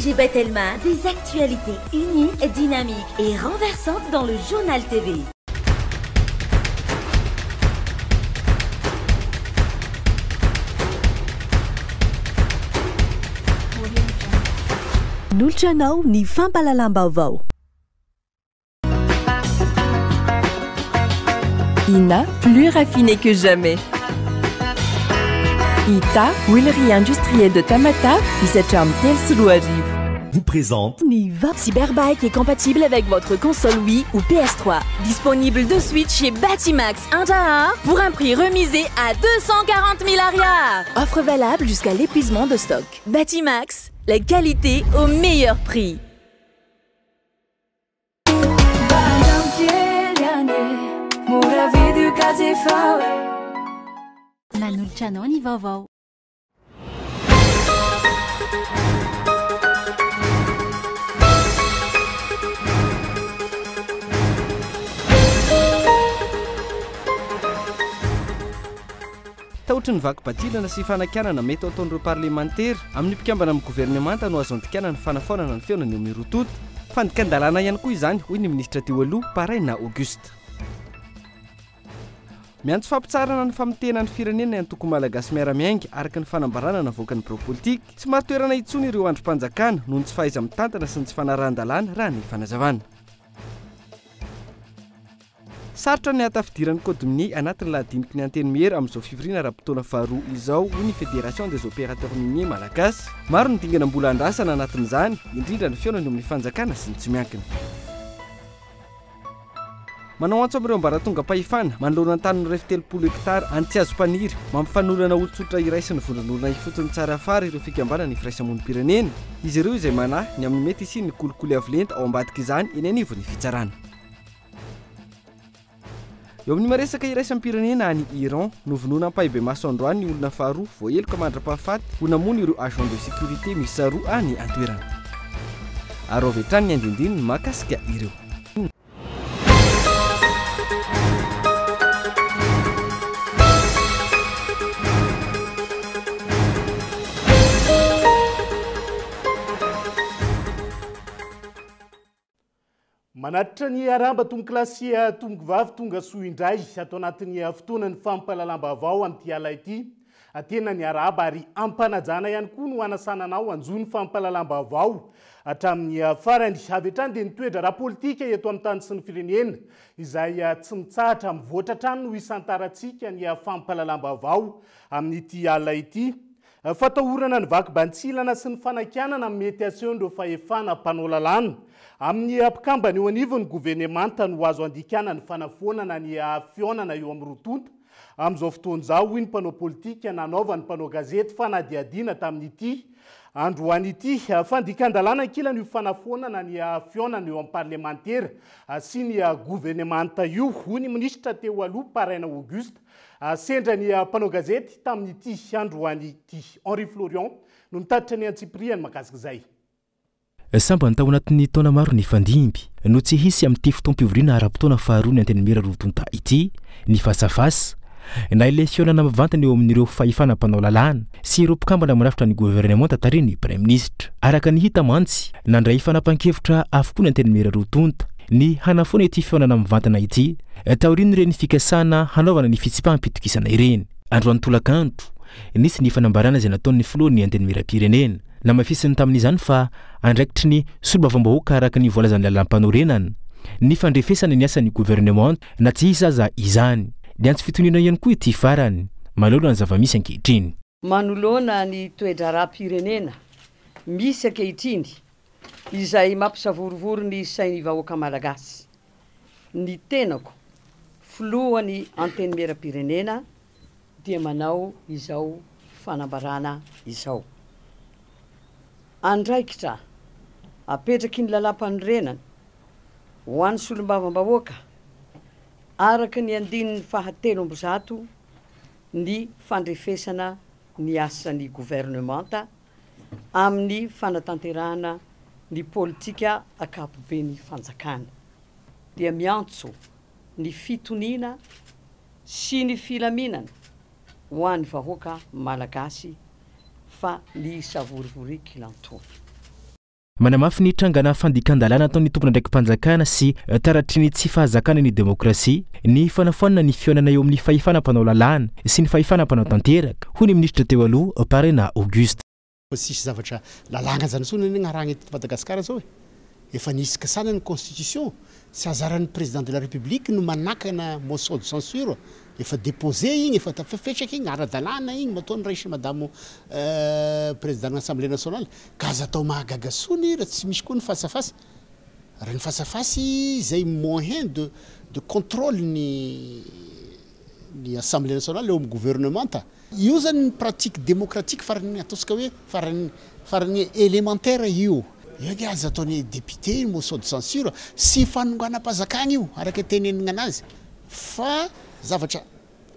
DG Batelma, des actualités uniques, dynamiques et renversantes dans le journal TV. Noltranao ny fampalalam-baovao. INA, plus raffiné que jamais. ITA, huilerie industrielle de Tamata, vous présente Niva. Cyberbike est compatible avec votre console Wii ou PS3. Disponible de suite chez Batimax Intaha pour un prix remisé à 240 000 arrières. Offre valable jusqu'à l'épuisement de stock. Batimax, la qualité au meilleur prix. Na Noltranao ny vaovao. Taotry ny vakim-batilana sy fanakanana mety ataon'ireo parlementaire amin'ny mpikambana amin'ny gouvernemanta no azo andikanana ny fanafonana ny feonany eo amin'ny rototo. Fandikan-dalàna ihany koa izany, hoy ny ministra teo aloha Paraina Auguste. Miantso fampitsarana ny famitena ny firenena antoko malagasy miaramiainga araka ny fanambarana navoaka ny biro-politika. Tsy maro toerana intsony ireo androm-panjakana noho ny tsy fahaiza mitantana sy ny tsy fanarahan-dalàna raha ny fanazavana. Sarotra ny hatafidiran'ny Kodimini anatin'ny lahadiniky ny anteny miera amin'izao fivoriana ara-potoana faharoa izao, hoy ny Fédération des opérateurs miniers malagasy. Maro ny dingana mbola andrasana anatin'izany, indrindra ny feonany eo amin'ny fanjakana sy ny tsy miankina. Manao antso amin'ireo ambaratonga-pahefana manoloana ny tany ny 70 hektara any tsy azo mpaniry, mampifanolana olon-tsotra iray sy ny vondron'olona ifotony tsara afara ireo fikambanana ny firaisamonim-pirenena. Izy ireo izay manahy ny amin'ny mety isiny ny kolikoly avolenta ao ambadika izany eny anivon'ny fitsarana. Eo amin'ny maresaka iraisam-pirenena any Iran, novonoana ampahibe maso androany ny olona faharoa voaheloka mandrapahafaty ho namony ireo agent de sécurité miisa roa any antoerana. Ary avy hatrany ny andindininy mahakasika ireo. Manatitra ny aramba tomboky lasy tomboky vavy tonga soa indray atao anatin'ny fotoana ny fampalalam-baovao amin'ity ala ity. Tena ny araba ary ampanajana ihany koa no anasananao anjony fampalalam-baovao hatramin'ny farany. Avy hatrany dia nitoedra raha-politika eto amin'ny tany sy ny firenena izay tsy mitsahatra mivoatra hatrany no isantarantsika ny fampalalam-baovao amin'ity ala ity. Fatahorana ny vakim-bantsilana sy ny fanakanana mety asehoan'ireo fahefana mpanao lalàna. Amin'ny mpikambana eo anivon'ny gouvernemanta no azo andikana ny fanafonana ny fionana eo amin'ny rotonta. Amin'izao fotoana izao, hoy ny mpanao politika nanaova ny mpanao gazety fanadiadiana tamin'ity androany ity. Fandikan-dalàna ankilany io fanafonana ny fionana eo amin'ny parlementaire sy ny gouvernemanta io, hoy ny ministra teo aloha Paraina Auguste. Sendra ny mpanao gazety tamin'ity androany ity. Henri Florian no nitatitra ny Antsipriany mahakasika izay. Samba ny tao anatin'ny taona maro ny fandimby no tsy hisy amin'ity fotoam-pivoriana ara-potoana faharoa ny anteny miera rotonta ity ny fasafasa na ilay fionana mivantana eo amin'ireo fahefana mpanao lalàna sy ireo mpikambana manafitra ny gouvernemanta tariny Premier Ministre. Araka ny hita mantsy nandray fanapahan-kevitra avokoa ny anteny miera rotonta ny hanafoana ity fionana mivantana ity taoriny ireny fikasana hanaovana ny fitsipaham-pitokisana ireny. Androany tolakandro nisy ny fanambarana izay nataon'ny filohan'ny anteny miera-pirenena na mafisiny tamin'izany fa andraikitry ny solombavambahoaka araka ny voalazan'ny lalam-panorenana ny fandrefesana ny asan'ny gouvernement na tsy hisy aza izany. Dia antsy fitoniana ihany koa ity farany malolo ny zava-misy ankehitriny. Manoloana ny toedra raha-pirenena misy ankehitriny izay mampisavorovoro ny sain'ny vahoaka malagasy. Ny tenako filohany anteny miera-pirenena dia manao izao fanambarana izao. Andraikitra apetraky ny lalam-panorenana ho an'ny solombavambahoaka araka ny andininy 700 ny fandrefesana ny asan'ny gouvernemanta amin'ny fanatanterahana ny politika akapoben'ny fanjakana. Dia miantso ny fitoniana sy ny filaminana ho an'ny vahoaka malagasy fa ny savorovoriky lantony. manamafy ny trangana fandikan-dalàna ataon'ny tompona ndraiky mpanjakana sy taratry ny tsy fahazakana ny demokrasia ny fanafoanana ny fionana eo amin'ny fahifanam-panao lalàna sy ny fahifanam-panao tanteraka hoy ny ministra teo aloha Parena Auguste. Sisy zavatra lalàna zany sona ny agnaragna eto Madagasikara zao efa nisy kasana ny constitution sy azaran'ny président de la république no manakana motion de censure efa déposé igny efa tafafetraky igny ara-dalàna igny mataony raisy madamo président de l'Assemblée nationale ka aza atao mahagaga sony raha tsy misy koa ny face à face raha ny face à face zay moyen de contrôle ny Assemblée nationale eo amin'ny gouvernement io zany ny pratique démocratique farany ataontsika hoe farany élémentaire io io aza ataony député motion de censure sy fanonganam-pazakagna io araka tenenina anazy fa zavatra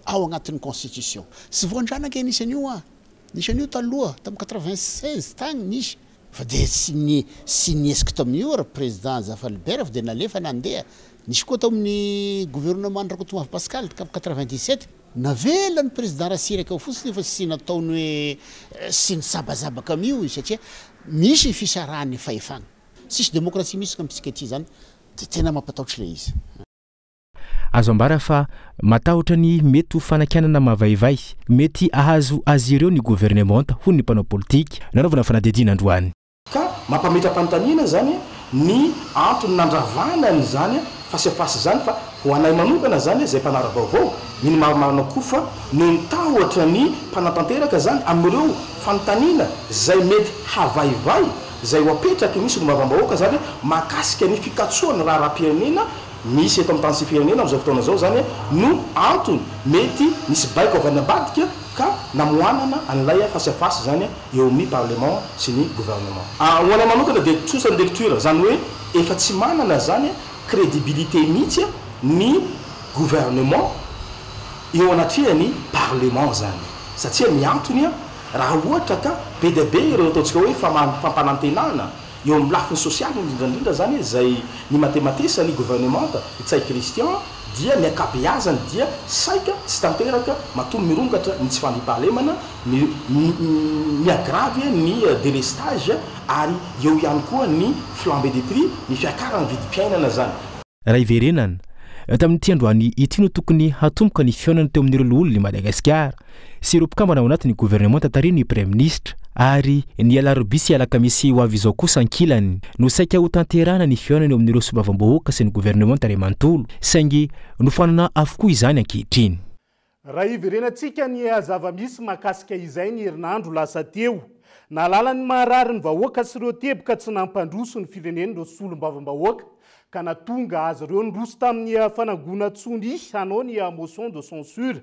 ao agnatin'ny constitution sy voandranaka nisan'io taloha tamin'ny 96 tagny nisy fa de sy niesika tamin'io ra président Zafalibert fa de nalefa nandeha nisy koa tao amin'ny gouvernement Rakotomanga Pascal tamin'ny 97 navela ny président Rasiraka ao fotsiny fa sy nataony hoe sy ny sabazabaka amio satria misy fisarahany fahefagna sisy démocratie misy kamitsika aty zany de tena mampatahotra le izy. Azo ambara fa matahotra ny mety ho fanakianana mavaivay mety ahazo azy ireo ny gouvernement hoy ny mpanao politika nanaovana fanadidina androany ka mampametra-panontaniana zany ny antony nandravana ny zany fasefasy zany fa ho anay manokana zany zay mpanara-baovao ny manao koa fa no nitahotra ny mpanatanteraka zany amin'ireo fanontaniana zay mety havaivay zay ho apetraky misy no mavambahoaka zany mahakasika ny fikatsoany raha ra-pirenena misy eto amin'ny tany sy firenena am'izao fotoana zao zany no antony mety misy baiko avy any ambadika ka namoanana an'ilay fasefasy zany eo amin'ny parlement sy ny gouvernement. Ho anay manokana de tsotra ny lecture zany hoe efa tsy manana zany crédibilité mihitsy ny gouvernement eo anatriany parlement zany satria miantony raha ohatra ka be de be ireo ataontsika hoe fampanantenana eo amin'ny lafiny sosialy indrindra zany zay ny matematisa ny gouvernement tsay Christian dia ny akabeazany dia saika sy tanteraka matomy mirongatra ny tsy fandripahalemana ny agravy ny délestage ary eo ihany koa ny flambée des prix ny fiakarany vidim-piainana zany. Raha iverenana tamin'ity androany ity no tokony hatomboka ny fionana teo amin'ireo olona ny Madagasikara sy ireo mpikambana ao anatin'ny gouvernement tatariny premier ministre ary ny alarobisy alakamisy ho avy izao kosa ankilany no saika ho tanterana ny fionana eo amin'ireo sombavambahoaka sy ny gouvernement ray manontolo saingy nofanana avokoa izany ankehitriny. Raha iverenantsika ny zava-misy mahakasika izay ny herinandro lasa teo nalala ny maharary ny vahoaka sy ireo teboka tsy nampandroso ny fireneny ireo solombavambahoaka ka natonga azy ireo nydroso tamin'ny fanangonan-tsony hanao ny motion de censure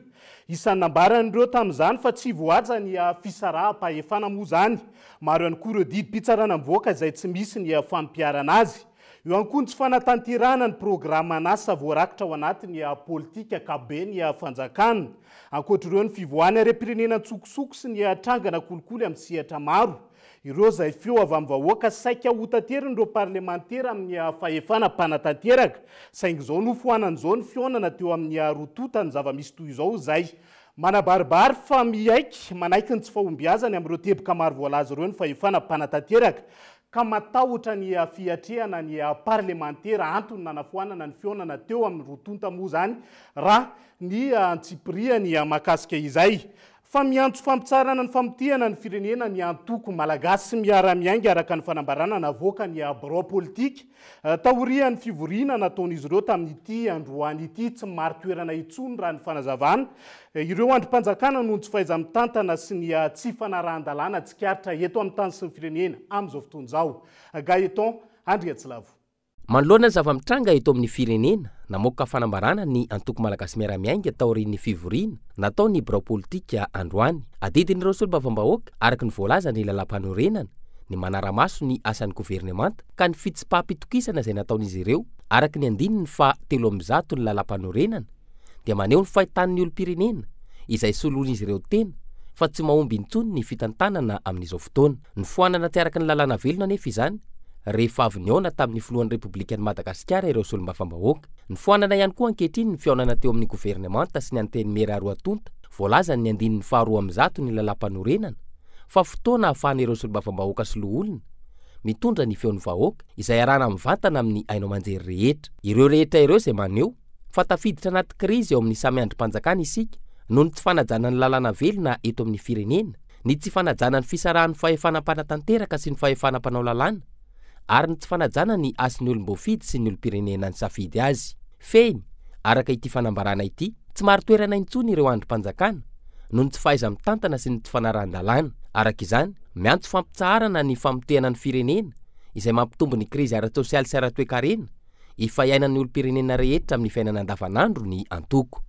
isan'ny nambaran'ireo tamin'izany fa tsy voaja ny fisaraha-pahefana moa zany maro ihany koa ireo didim-pitsarana mivoaka izay tsy misy ny fampiarana azy eo ihany koa ny tsy fanatanterana ny programa anasa voarakitra ao anatin'ny politika kabe ny fanjakana ankoatr'ireo ny fivoahany harem-pirenena tsokosoko sy ny trangana kolikoly amin'ny sehatra maro ireo zay feo avy amin'ny vahoaka saika ho tanteriny ireo parlementaire amin'ny fahefana mpanatanteraka saingy izao nofoanan'izao ny fionana teo amin'ny rotota ny zava-misy toy izao zay manabaribary fa miaiky manaiky ny tsy fahombiazany amin'ireo teboka maro voalaza ireo ny fahefana mpanatanteraka ka matahotra ny fiatrehana ny parlementaire antony nanafoanana ny fionana teo amin'ny rotonta moa zany raha ny antsipiriany mahakasika izay fa miantso fampitsarana ny famotehana ny firenena ny antoko malagasy miara-miainga araka ny fanambarana navoaka ny biro politika taorian'ny fivoriana nataon'izy ireo tamin'ity androany ity tsy maro toerana itsony raha ny fanazavana ireo androm-panjakana noho ny tsy fahaiza mitantana sy ny tsy fanarahan-dalàna tsikaritra eto amin'ny tany sy ny firenena amin'izao fotoan'izao Gaëton Andriatsilavo. Manoloana ny zava-mitranga eto amin'ny firenena namoaka fanambarana ny antoko malagasy miara-miainga taorian'ny fivoriana natao ny biro politika androany adidin'ireo solombavambahoaka araka ny voalaza ny lalam-panorenana ny manara-maso ny asan'ny gouvernemanta ka ny fitsipaham-pitokisana izay nataon'izy ireo araka ny andininy fa 300 ny lalam-panorenana dia maneho ny fahitan'ny olom-pirenena izay soloan'izy ireo tena fa tsy mahomby intsony ny fitantanana amin'izao fotoana ny foanana tiaraka ny lalàna velona anefa izany rehefa avy niona tamin'ny filohan'ny republikan'ny Madagasikara ireo solombavambahoaka ny foanana ihany koa ankehitriny ny fionana teo amin'ny gouvernemanta sy ny anteny mera roa tonta voalazany ny andininy faharoa am'zato ny lalam-panorenana fa fotoana ahafahana ireo solombavambahoaka sy loholona mitondra ny feon'ny vahoaka izay arana mivantana amin'ny ainao manjery rehetra. Ireo rehetra ireo izay maneo fa tafiditra anaty krizy eo amin'ny samy andrim-panjakana isika noho ny tsy fanajana ny lalàna velona eto amin'ny firenena, ny tsy fanajana ny fisarahan'ny fahefana mpanatanteraka sy ny fahefana mpanao lalàna, ary ny tsy fanajana ny asiny olom-boafidy sy ny olom-pirenena ny safidy azy. Feny, araka ity fanambarana ity, tsy maro toerana intsony ireo andrim-panjakana noho ny tsy fahaiza mitantana sy ny tsy fanaran-dalàna. Araka izany, miantso fampitsaharana ny famotehana ny firenena izay mampitombo ny krizy ara-tsosialy sy ara-toekarena ifaiainan'ny olom-pirenena rehetra amin'ny fiainana andavanandro ny antoko.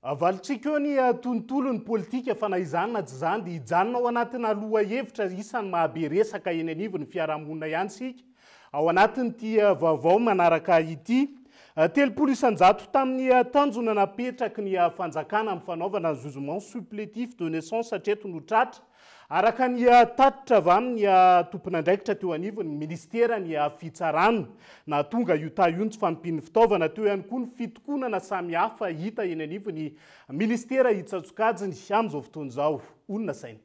Avalitsika eo ny tontolon'ny politika fa na izany na tsy izany dia hijanona ao anatina loha-hevitra isan'ny mahabe resaka eny anivon'ny fiarahamonina ihany sika. Ao anatin'ity vaovao manaraka ity, 300 tamin'ny tanjona napetraky ny fanjakana amin'ny fanaovana ny jugement supplétif de naissance hatreto no tratra. Araka ny tatitra avy amin'ny tompon'andraikitra teo anivon'ny ministera ny fitsarana na tonga io io tsy fanompian'ny fitaovana teo ihany koa ny fitokonana samihafa hita eny anivon'ny ministera hitsatsokajiny amin'izao fotoana izao. Onona saina.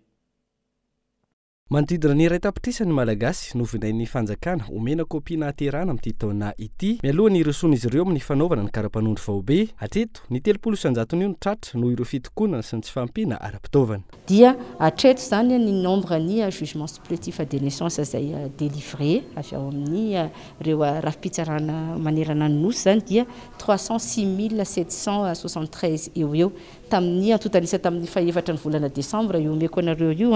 Manodidina ny iray tapitrisany malagasy novinain'ny fanjakana omena kopia nahaterahana amin'ity taona ity mialohan'ny ireson'izy ireo amin'ny fanaovana ny karapanondro vaobe. Hatreto ny 300 no tratra noho ireo fitokonana sy ny tsy fampina ara-pitaovana. Dia hatreto zany ny nombre ny jugement supplétif de naissance izay délivré avy ao amin'ny ireo rafi-pitsarana manerana ny nosy zany dia 306 773 eo tamin'ny antotalisa tamin'ny fahaefatra ny volana Desambra io omeko anareo io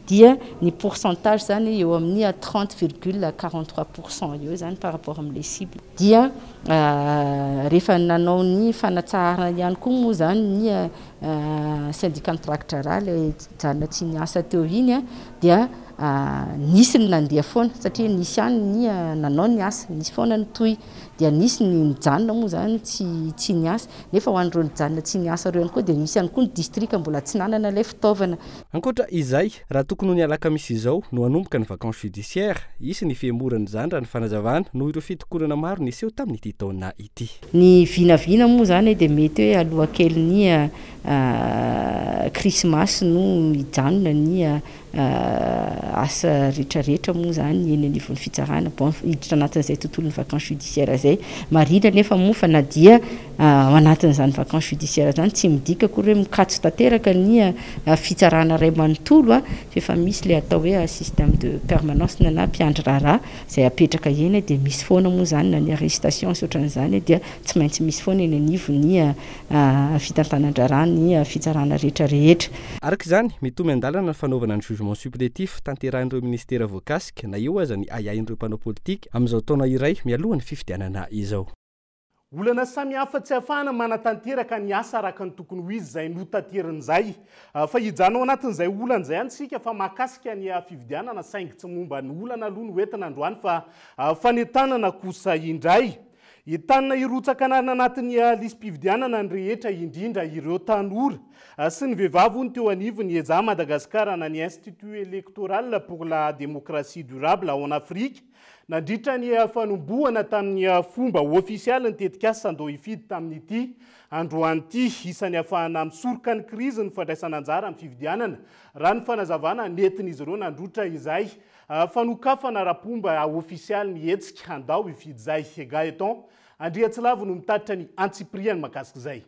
dia ny pourcentage zany eo amin'ny 30,43% eo zany par rapport amin'ny cible. Dia rehefa nanao ny fanatsarana ihany koa moa zany ny syndicat contractural janona tsy niasa teo iny dia nisy ny nandeha foana satria nisy ihany ny nanao ny asa, nisy foana ny toy dia nisy ny nijanona moa zany tsy niasa nefa ho an'ireo nijanona tsy niasa ireo ihany koa dia misy ihany koa ny district mbola tsy nanana ilay fitaovana. Ankoatra izay, raha tokony ho ny alakamisy izao no hanomboka ny vacances judiciaire, isy ny fiemorany zany raha ny fanazavana noho ireo fitokonana maro niseho tamin'ity taona ity. Ny vinavina moa zany dia mety hoe alohankelin'ny Christmas no hijanona ny asa rehetrarehetra moa zany eny anivon'ny fitsarana bon hiditra anatin'izay tontolon'ny vacances judiciaire zay. Marina nefa moa fa na dia ao anatin'izany vacances judiciaire zany tsy midika koa hoe mikatso tanteraka ny fitsarana ray manontolo fa misy le atao hoe système de permanence na mpiandry raharaha izay apetraka eny dia misy foana moa zany na ny arrestation sy ohatran'izany dia tsy maintsy misy foana eny anivon'ny fitantanan-draharaha ny fitsarana rehetrarehetra. Araka izany mitomy andalana ny fanaovana ny jugement supplétif tanterahan'ireo ministera voakasika na eo aza ny ayain'ireo mpanao politika amin'izao taona iray mialohan'ny fifidianana izao. Olana samihafa tsy ahafahana manatanteraka ny asa araka ny tokony ho izy izay notanterin'izay fa hijanao anatin'izay olana izay antsika fa mahakasika ny fividianana saingy tsy momba ny olana aloha no entina androany fa fanentanana kosa indray. Entanana irotsaka anatin'ny lisam-pividianana ny rehetra indrindra ireo tanora sy ny vehivavy ny teo anivon'ny EJA Madagascar na ny Institut électoral pour la démocratie durable en Afrique nandritra ny fanombohana tamin'ny fomba ofisialy ny tetikasa andao hifidy tamin'ity androany ity isan'ny ahafahana misoroka ny krizy ny fandraisana anjara amin'ny fividianana raha ny fanazavana nentin'izy ireo nandrotra izay fanokafana rapomba ofisialy mihetsika andao hifidy izay Gaeton Andriatsilavo no mitatitra ny Antsipriany makasika izay.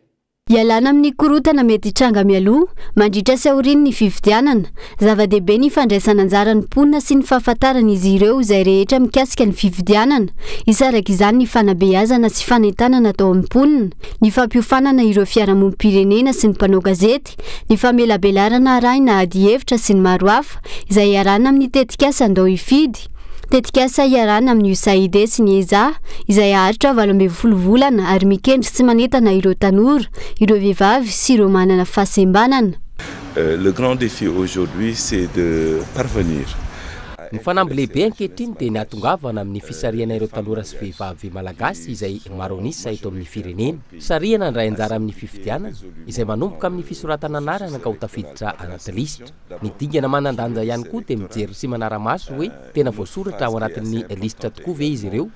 Ialana amin'ny korotana mety hitranga mialoha mandritra saoriny ny fividianana zava-dehibe ny fandraisana anjara ny mponina sy ny fahafantarana izy ireo izay rehetra mikasika ny fividianana isaraka izany ny fanabeazana sy fanentanana atao amin'ny mponina ny fampiofanana ireo fiarahamonim-pirenena sy ny mpanao gazety ny famelabelarana arahina ady hevitra sy ny maro hafa izay iarana amin'ny tetikasa andao hifidy. Tetikasa iarana amin'ny USAID sy ny EJA izay aharitra 12 volana ary mikendry sy manentana ireo tanora, ireo vehivavy sy ireo manana fahasembanana. Le grand défi aujourd'hui c'est de parvenir. Ny fanamby lehibe ankehitriny dia ny atongavana amin'ny fisariana ireo tanora sy vehivavy malagasy izay maro anisa eto amin'ny firenena. Sariana ndray anjara amin'ny fifidianana izay manomboka amin'ny fisoratana anarana ka ho tafiditra anaty lisitra. Ny dingana manandanja ihany koa dia mijery sy manara-maso hoe tena voasoratra ao anatin'ny lisitra tokoa ve izy ireo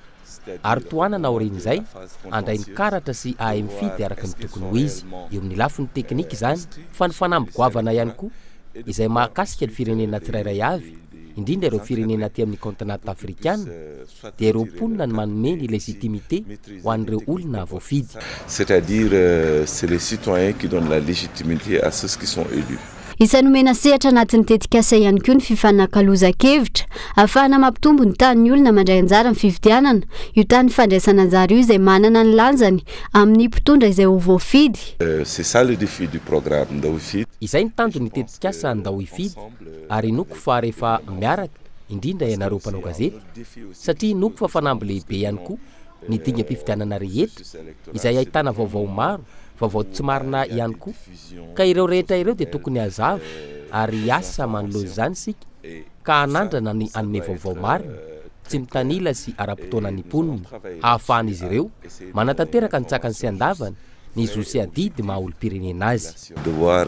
ary toanana aorian'izay andray ny karatra sy ahay mifidy araka ny tokony ho izy. Eo amin'ny lafiny teknika izany fa ny fanamby goavana ihany koa izay mahakasika ny firenena tsirairay avy indrindra ireo firenena aty amin'ny continent africaine dia ireo mponina ny manome ny légitimité ho an'ireo olona voafidy. C'est-à-dire c'est les citoyens qui donnent la légitimité à ceux qui sont élus. Isany omena sehatra anatin'ny tetikasa ihany koa ny fifanankalozan-kevitra ahafahana mampitombo ny tany olona mandray anjara amin'ny fifidianana io tany fandraisana anjara io izay manana ny lanjany amin'ny mpitondra izay ho voafidy. C'est ça le défi du programme Ndawifidy. Izay ny tandro ny tetikasa Ndawifidy ary noko fa rehefa miaraka indrindra ianareo mpanao gazety satria noko fa fanamby lehibe ihany koa ny dingam-pifidianana rehetra izay ahitana vaovao maro vaovao tsy marina ihany koa ka ireo rehetra ireo dia tokony hazava ary asa manolozy izany sika ka hanandrana ny anome vaovao marina tsy mitanila sy ara-potoana ny mponina ahafahan'izy ireo manatanteraka ny tsakany sy andavany ny zo sy adidy maha olo-pirenena azy. Devoir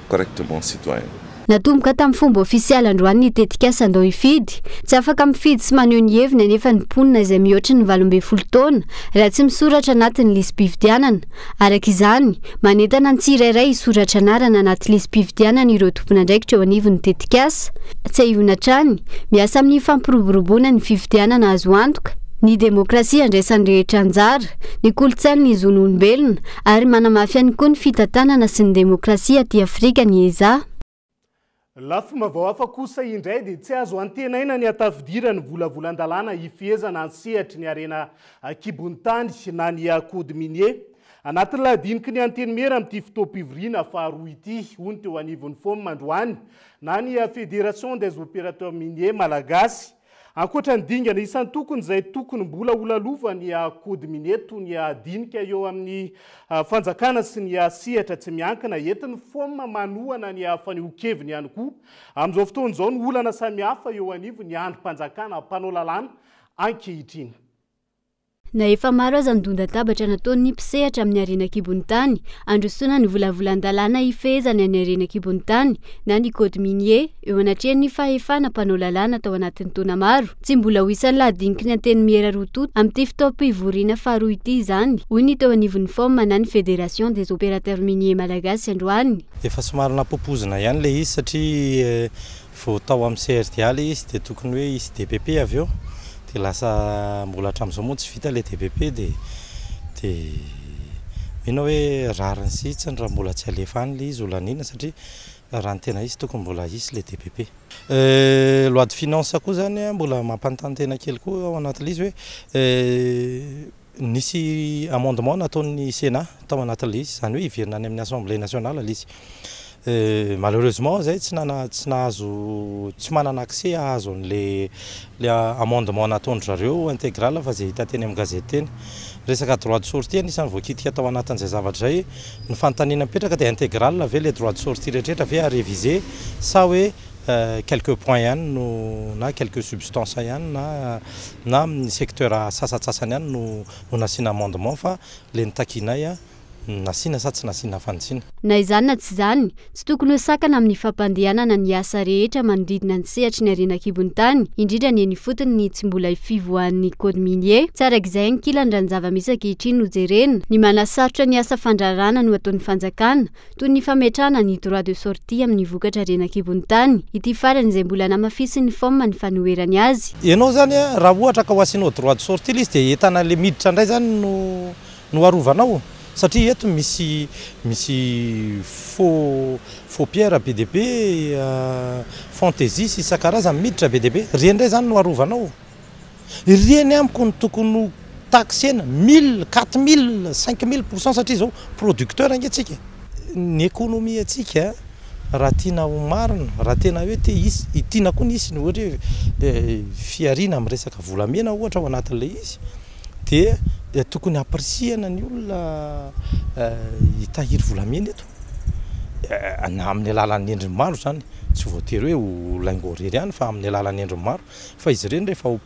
correctement citoyen. Natomboka tamin'ny fomba ofisialy androany ny tetikasa Ndawifidy tsy afaka mifidy sy maneho ny heviny anefa ny mponina izay mihoatra ny 12 taona raha tsy misoratra anatin'ny listim-pifidianana. Araka izany manentana ny tsirairay hisoratra anarana anaty listim-pifidianana ireo tompon'andraikitra eo anivon'ny tetikasa tsy ahivona trany miasa amin'ny fampiroboroboana ny fifidianana azo antoka ny demokrasia andraisan'ny rehetra anjara ny kolotsainy ny zon'olombelona ary manamafy ihany koa ny fitantanana sy ny demokrasia aty Afrika ny eza. Lafima vao hafa kosa indray dia tsy azo antenaina ny atafidirany volavolan-dalàna hifehezana ny sehatry ny arena Kibonitany na ny Code Minier. Anatin'ilay adiniky ny antenimera amin'ity fotoam-pivoriana faharoa ity hono teo anivon'ny FOM androany na ny Fédération des opérateurs miniers malagasy. Ankoatra ny dingana isan'ny tokony izay tokony mbola olalova ny Code Minier toy ny adinika eo amin'ny fanjakana sy ny sehatra tsy miankina entin'ny FOM manohana ny fanehoan-keviny ihany koa. Amin'izao fotoana izao ny olana samihafa eo anivo ny androm-panjakana mpanao lalàna ankehitriny. Na efa maro aza ny donda-tabatra nataon'ny mpisehatra amin'ny arena Kibonitany androsoana ny volavolan-dalàna hifehezana ny arena Kibonitany na ny Code Minier eo anatrehan'ny fahefana mpanao lalàna tao anatin'ny taona maro. Tsy mbola ho isan'ny ladiniky ny antenimera rototo amin'ity fotoam-pivoriana faharoa ity izany hoy ny teo anivon'ny FOM na ny Fédération des opérateurs miniers malagasy androany. Efa somary napopozina ihany le izy satria vao tao amin'ny CRDA le izy dia tokony hoe izy DPP avy eo dia lasa mbola hatramin'izao moa tsy vita le DPP dia mino hoe rariny sitsiny raha mbola tsy alefa any le izy olanina satria raha ny tena izy tokony mbola isy le DPP. Loi de finance koa zany mbola mampanontany tena kely koa ao anatin'ilay izy hoe nisy amendement nataon'ny Sénat tao anatin'ilay izy zany hoe hiverina any amin'ny Assemblée nationale ilay izy. Malheureusement zay tsy nahazo tsy manana accès ahazo le amendement nataony zareo intégral fa zay hita teny amin'ny gazety teny. Resaka droit de sortie anisan'ny voakitika tao anatin'izay zavatra zay ny fanontaniana mipetraka dia intégral ve le droit de sortie rehetra ve à réviser sa hoe quelques points ihany no na quelques substances ihany na amin'ny secteur sasatsasany ihany no nasiana amendement fa le nitakinay nasina sa tsy nasina fanitsina. Na izany na tsy izany tsy tokony ho sakana amin'ny fampandehanana ny asa rehetra manodidina ny sehatry ny arena Kibonitany indrindra ny eny fotony ny tsy mbola fivoahan'ny Code Minier. Tsara izay ankilany ny zava-misy ankehitriny no jerena ny manasarotra ny asa fandrarana no ataon'ny fanjakana toy ny fametrahana ny droit de sortie amin'ny vokatra arena Kibonitany. Ity farany izay mbola namafisin'ny FOM ny fanoherany azy. Ianao zany raha ohatra ka ho asianao droit de sortie izy dia entana le miditra indray zany no arovanao. Satria eto misy faux pierre BDP fantaisie sy isan-karazany miditra BDP rendray zany no arovanao. Reny amiko ny tokony taxena 1000, 4000, 5000% satria zao producteur antsika. Ny économie atsika raha tiana ho marina raha tena hoe te tiana koa nisy ny ohatra hoe fiarina amin'ny resaka volamena ohatra ao anatin'ilay izy dia tokony aprisiana ny olona hitahiry volamena eto na amin'ny alalan'ny endriny maro zany tsy voatery hoe ho laingorery ihany fa amin'ny alalan'ny endriny maro fa izy ireny rehefa ho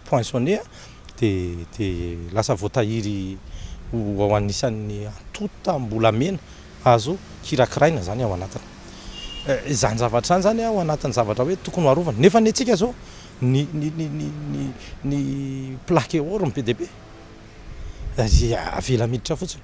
poinçonné dia lasa voatahiry ho anisan'ny antotam-bolamena azo kirakiraina zany ao anatiny. Izany zavatra zany ao anatin'ny zavatra hoe tokony harovana nefa ny antsika zao ny plaque or ny PDP avela miditra fotsiny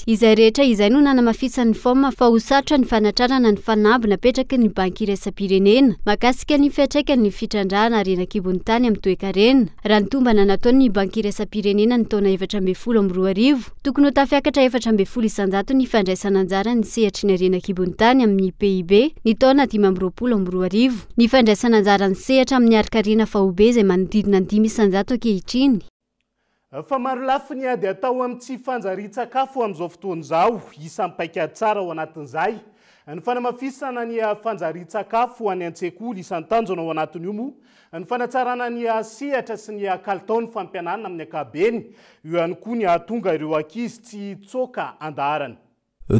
izay rehetra izay no nanamafisany foma fa hosatra ny fanatrarana ny fanamby napetraka ny banky iraisam-pirenena makasika ny fiatraikany fitrandrahana arenakibony tany amin'ny toe-karena raha ny tombana nataony banky iraisam-pirenena ny taona 2012 tokony ho tafiakatra 2012 isanjato ny fandraisana anjara ny sehatry ny arenakibony tany amin'ny PIB ny taona 2012 ny fandraisana anjara ny sehatra amin'ny arikarena fahobe izay manodidina 5 isanjato ankehitriny. Fa maro lafiny ady atao amin'ny tsy fanjarian-tsakafo amin'izao fotoana izao isan'ny paika tsara ao anatin'izay ny fanamafisana ny fanjarian-tsakafo any an-tsekoly isan'ny tanjona ao anatin'io moa ny fanatsarana ny sehatra sy ny kalitaony fampianarana amin'ny ankabeny io ihany koa ny ahatonga ireo ankizy tsy tsoka andaharany.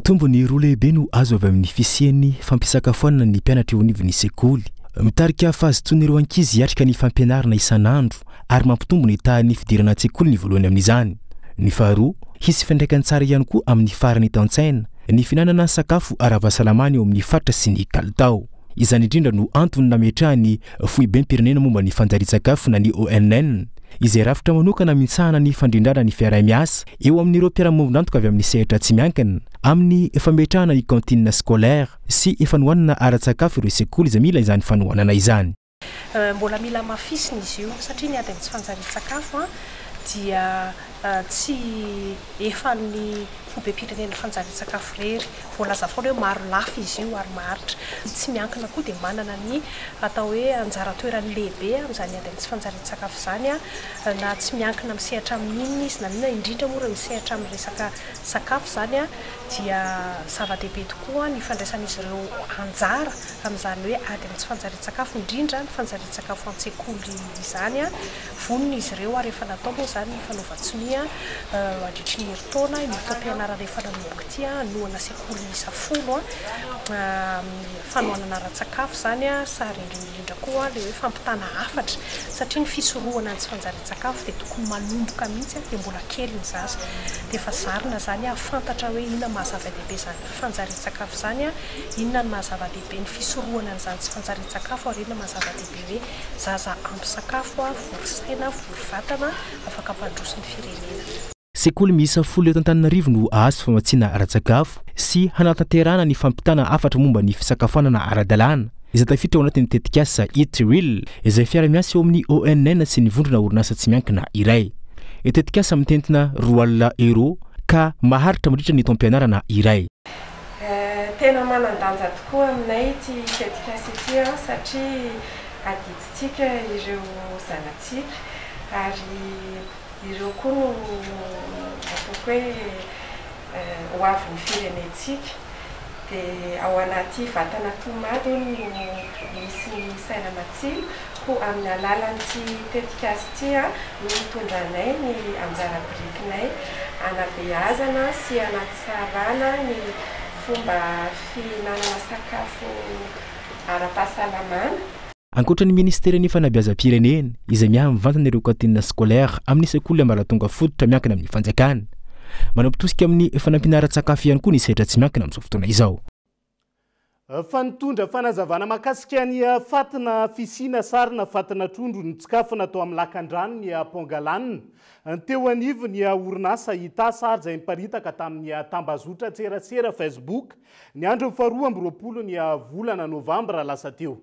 Tombony roa lehibe no azo avy amin'ny fisian'ny fampisakafoanana ny mpianatra eo anivon'ny sekoly mitarika fahazotoan'ireo ankizy hiatrika ny fampianarana isan'andro ary mampitombo ny tahany fidirana an-tsekoly ny voalohany amin'izany. Ny faharoa hisy fiandraikany tsara ihany koa amin'ny farany tantsaina ny finanana sakafo ara-pahasalamana eo amin'ny faritra sy ny kalitao. Izany indrindra no antony nametrahany foiben'pirenena momba ny fanjarian-tsakafo na ny ONN izay rafitra manokana mitsahana ny fandrindrana ny fiarah-miasa eo amin'ireo mpiara-monina avy amin'ny sehatra tsy miankina amin'ny fametrahana ny kantina scolaire sy fanohanana ara-tsakafo ireo sekoly izay mila izany fanohanana izany. Mbola mila mafisina izy io satria ny ady amin'ny tsy fanjarian-tsakafo dia tsy efan'ny foibem-pirenena fanjarian-tsakafo rery voalaza foana hoe maro lafo izy io ary maharitra tsy miankina koa dia manana ny atao hoe anjara toerany lehibe amin'izany ady amin'ny tsy fanjarian-tsakafo izany na tsy miankina amin'ny sehatra amin'inona izy na inona indrindra moa raha misehatra amin'ny resaka sakafo izany dia zava-dehibe tokoa ny fandraisan'izy ireo anjara amin'izany hoe ady amin'ny tsy fanjarian-tsakafo indrindra ny fanjarian-tsakafo an-tsekoly izany vonona izy ireo ary efa natao moa izany ny fanaovan-tsonia mandritry ny herintaona ny fotoam-pianarana rehefa nanomboka ity noana sekoly isa 10 fanohanana ara-tsakafo izany sary indrindra koa le hoe fampitana hafatra satria ny fisorohana ny tsy fanjarian-tsakafo dia tokony manomboka mihitsy dia mbola kely ny zaza dia efa zarina izany fantatra hoe inona mahazava-dehibe izany fanjarian-tsakafo izany inona ny mahazava-dehibe ny fisorohana n'izany tsy fanjarian-tsakafo ary inona mahazava-dehibe hoe zaza ampy sakafo vorosaina vorovatana afaka ampandrosin'ny firenena. Sekoly miisa 10 eto Antananarivo no azo famatsiana ara-tsakafo sy hanatanterahana ny fampitana hafatra momba ny fisakafoanana ara-dalàna izay tafiditra ao anatin'ny tetikasa Eat Real izay fiara-miasa eo amin'ny ONN sy ny vondrona orinasa tsy miankina iray. Tetikasa mitentina €2 ka maharitra mandritra ny taom-pianarana iray. Tena manan-danja tokoa aminay ity tetikasa ity satria adiditsika ireo zanatsika ary ireo koa no ataoko hoe ho avin'ny firenentsika dia ao anaty vatana tomady no misy saina matsilo ho amin'ny alalan'ity tetikasa ity no mitondranay ny anjara birikinay anabeazana sy anatsarana ny fomba fihinanana sakafo ara-pahasalamana. Ankoatran'ny ministerin'ny fanabeazam-pirenena izay mihamivantana ireo kantina scolaire amin'ny sekoly ambaratonga fototra miankina amin'ny fanjakana manam-pitosika amin'ny fanampinaran-tsakafo ihany koa ny sehatra tsy miankina amin'izao fotoana izao. Fa nitondra fanazavana mahakasika ny fatina fisina sarina fatina trondro ny tsikafa natao amin'ny lakan-drano ny Pongalanina teo anivo ny orinasa hita sary izay miparitaka tamin'ny tambazotra tserasera Facebook ny andro faharoa amby 20 ny volana novambra lasa teo.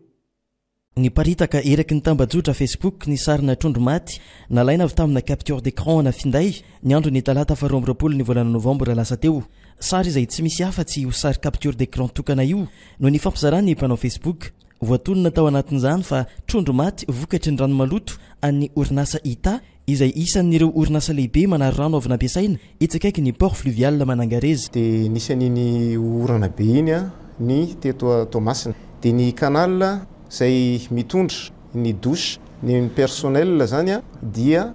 Niparitaka eraky ny tambazotra Facebook ny sarina trondro maty nalaina avy tamina capture d'écran na finday ny andro ny talata faharoa amby 20 ny volana novambra lasa teo. Sary izay tsy misy afa-tsy ho sary capture d'écran tokana io no ny fampizarany ny mpanao Facebook. Voatonona tao anatin'izany fa trondro maty vokatry ny rano maloto an'ny orinasa Ita izay isan'ireo orinasa lehibe manary rano avy nampiasaina etsakaiky ny port fluvial Manangareza. Dia nisy an'iny orana be iny ny teto Tomasina dia ny canal izay mitondra ny douche ny personnel zany dia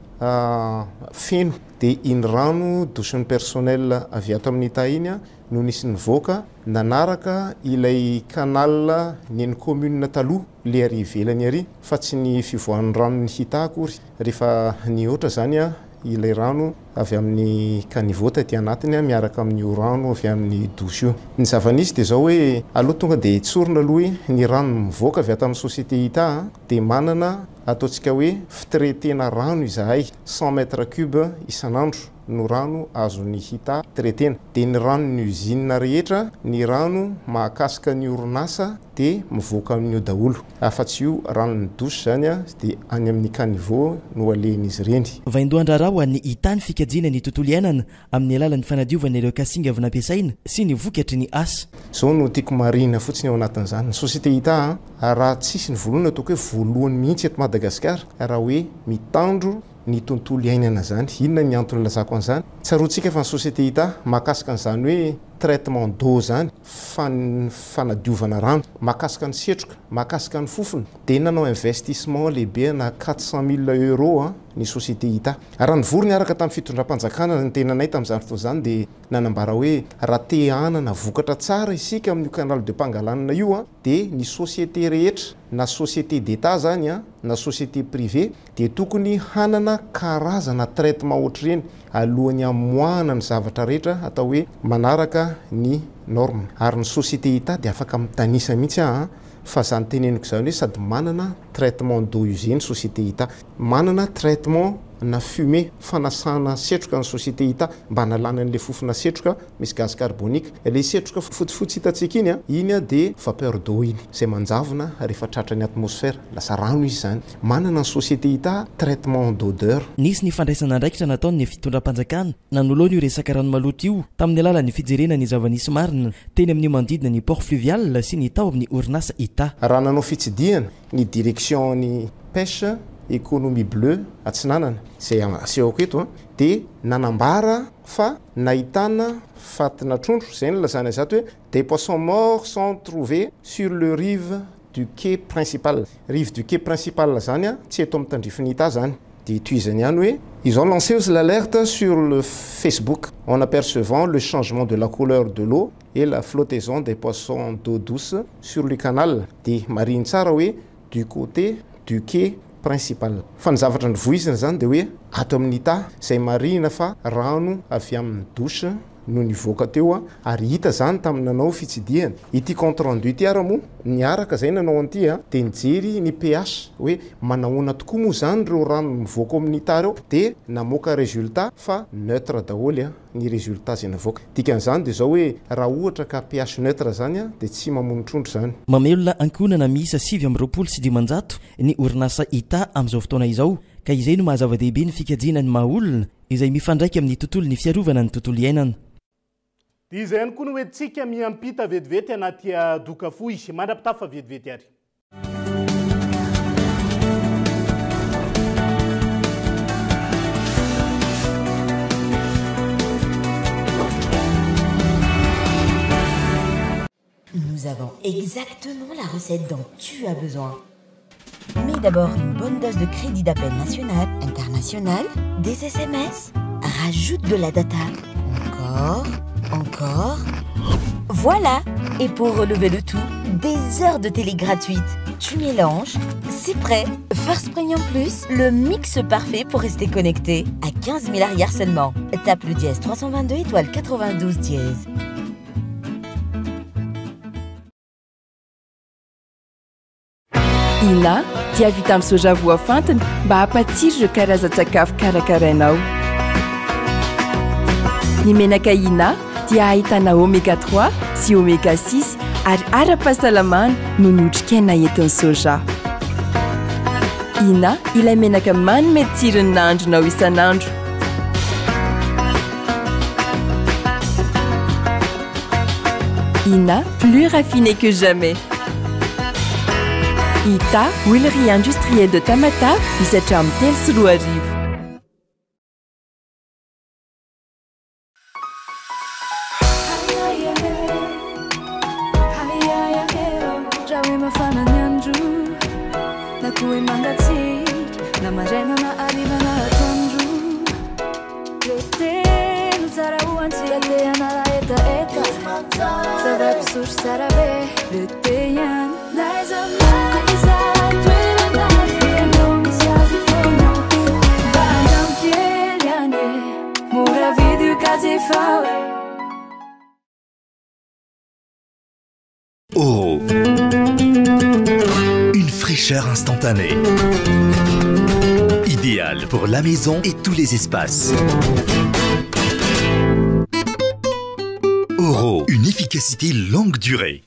feno dia iny rano douche ny personnel avy ato amin'ny ta iny no nisy nivoaka nanaraka ilay canal ny commune taloha le ary ivelany ary fa tsy ny fivoan'ny rano ny hita akory rehefa ny ohatra zany ilay rano avy amin'ny caniveau taty anatiny miaraka amin'ny rano avy amin'ny douche io. Ny zava-nisy dia zao hoe aloha tonga dia tsorina aloha ny rano mivoaka avy ato amin'ny société Ita dia manana ataontsika hoe fitretena rano izahay 100 mètres cube isan'andro no rano azony hita tretena dia ny ranony usine rehetra ny rano mahakasika ny orinasa dia mivoaka amin'io daholo afa-tsy io ranony dosy zany a dia any amin'ny caniveau no alehan'izy ireny. vaindohan-draharaha ho an'ny hitany fikajiana ny tontolo iainana amin'ny alalan'ny fanadiovana ireo kasinga avy nampiasaina sy ny vokatry ny asa. Zao no tiako marina fotsiny ao anatin'izany ny société hita raha tsisy ny voalohany ataoko hoe voalohany mihitsy eto Madagasikara raha hoe mitandro ny tontolo iainana zany. Inona ny antony lazako an'izany? Tsaroantsika fa ny société hita mahakasika an'izany hoe traitement d'eau zany fanadiovana rano mahakasika ny setroka mahakasika ny fofona dia nanao investissement lehibe na 400 000 € ny société hita. Raha nivory ny araka tamin'ny fitondram-panjakana ny tenanay tamin'izany fotoana zany dia nanambara hoe raha te hanana vokatra tsara isika amin'ny canal de Pangalanina io dia ny société rehetra na société d'état zany na société privée dia tokony hanana karazana traitement ohatr'ireny alohan'ny amoahana ny zavatra rehetra atao hoe manaraka ny norme. Ary ny société hita dia afaka mitanisa mihitsy fa zany teneniko zany hoe sady manana traitement d'eau usée ny société hita, manana traitement na fumée fanasana setroka ny société hita mba nalana an'le fofona setroka misy gaz carbonique. Le setroka fotsifotsy hitantsika iny dia vapeur d'eau iny izay manjavona rehefa tratra ny atmosfera lasa rano izy zany. Manana ny société hita traitement d'odeur. Nisy ny fandraisana andraikitra nataony fitondram-panjakana nanoloana io resaka rano maloto io tamin'ny alalan'ny fijerena ny zava-nisy marina teny amin'ny manodidina ny port fluvial sy ny tao amin'ny orinasa hita. Raha nanao fitsidihana ny direction ny pêche économie bleue atsinanana izay asehoko eto dia nanambara fa nahitana fatina trondro izay ny lazana zato hoe des poissons morts sont trouvés sur le rive du quai principal. Rive du quai principal zany tsy eto amin'ny tandrifiny hita zany. Dia toizany ihany hoe ils ont lancé l'alerte sur le Facebook en apercevant le changement de la couleur de l'eau et la flottaison des poissons d'eau douce sur le canal. Dia mariny tsara hoe du côté du quai principal. Fa ny zavatra ny voizina zany dia hoe ato amin'ny hita izay marina fa rano avy amin'ny douche no nivoaka teo ary hita zany tamin'ny nanao fitsidihana. Ity compte rendu ity ara moa niaraka zay nanao an'ity dia nijery ny pH hoe manahoana tokoa moa zany ireo rano mivoaka amin'ny hita reo dia namoaka résultat fa neutre daholo ny résultat zay navoaka. Dikan'izany dia zao hoe raha ohatra ka pH neutre zany dia tsy mamono trondro zany. Mamelona ankonana miisa 720 ny orinasa hita amin'izao fotoana izao ka izay no mahazava-dehibe ny fikajiana ny mahaolona izay mifandraika amin'ny tontolo ny fiarovana ny tontolo iainana. Dia izay ihany koa no hoentsika miampita vetivety anaty doka fohy mandrapitafa vetivety ary. Nous avons exactement la recette dont tu as besoin. Mets d'abord une bonne dose de crédit d'appel national, international, des SMS, rajoute de la data. Encore. Voilà. Et pour relever le tout, des heures de télé gratuites. Tu mélanges, c'est prêt. First Premium Plus, le mix parfait pour rester connecté. À 15 000 arrières seulement. Tape le dièse 322 étoile 92 dièse. Ina dia vita amin'ny soja voafantina mba hampatsiro ireo karazan-tsakafo karakarainao. Ny menaka Ina dia ahitana oméga 3 sy oméga 6 ary ara-pahasalamana no ny otrikaina entin'ny soja. Ina ilay menaka manome tsirony nahandronao isan'andro. Ina, plus raffiné que jamais. Ita, huilerie industrielle de Tamatave, misatra amin'ny telo sy roa arivo. Oh, une fraîcheur instantanée. Idéal pour la maison et tous les espaces. Une efficacité longue durée.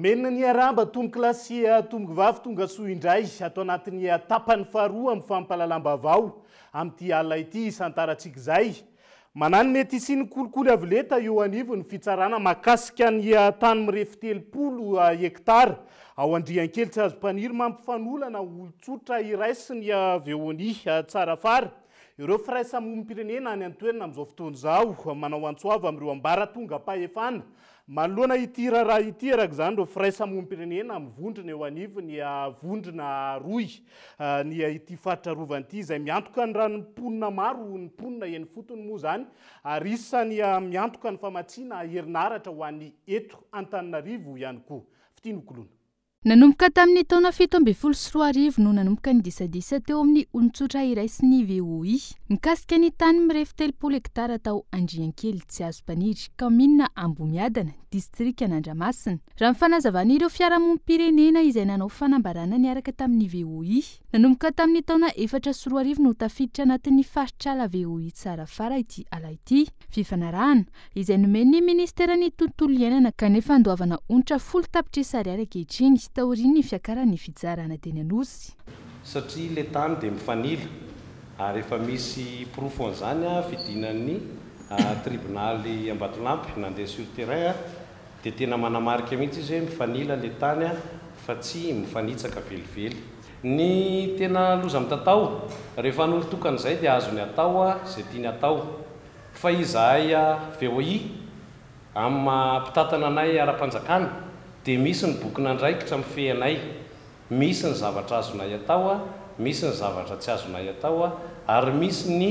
Menina ny aramba tomboky lasia tomboky vavy tonga soa indray atao anatin'ny tapany faharoa amin'ny fampalalam-bavao amin'ity alina ity isantarantsika izay. Manano mety isiny kolikoly avy leta eo anivony fitsarana mahakasika ny tany mirefy 30 hektara ao Andriankely tsy azo mpaniry mampifanolana olon-tsotra iraisiny avy eo any tsara fara. Ireo firaisamonim-pirenena any an-toerana amin'izao fotoana izao manao antsoava amin'ireo ambaratonga pahefana. Manoloana ity raharaha ity araka izany ireo firaisamonim-pirenena mivondrona eo anivony vondrona roy ny ity faritra rovana ity izay miantoka ny ranom-ponina maro ny ponina eny fotony moa izany ary isany miantoka ny famatsiana herinaratra ho an'ny eto Antananarivo ihany koa. Fitinokolona. Nanomboka tamin'ny taona 17 no nanomboka ny disadisa teo amin'ny olon-tsotra iray sy ny VOI mikasika ny tany mirefy 30 hektara tao Andriankely tsy azo mpaniry kaminina Ambomiadana distrika Andramasina. Raha ny fanazavan'ireo fiarahamonim-pirenena izay nanao fanambarana niaraka tamin'ny VOI nanomboka tamin'ny taona 14 no tafiditra anatin'ny faritrala VOI tsara fara ity ala ity. Fifanarahana izay nomen'ny ministeran'ny tontolo iainana kanefa andoavana ontra 10 tapitrisa ariary ankehitriny taorian'ny fiakaran'ny fitsarana teny Anosy. Satria le tany dia mifanila ary efa misy profon'izany fidinan'ny tribunaly Ambatolampy nandeha sur terrain dia tena manamarika mihitsy izy hoe mifanila le tany fa tsy mifanitsaka velively. Ny tena loza mitatao rehefa nolotokan'izay dia azo ny atao izay tiany atao fa izahay VOI amin'ny mpitatana anay ara-panjakana dia misy ny boky nandraikitra mifehanay, misy ny zavatra azonay atao, misy ny zavatra tsy azonay atao ary misy ny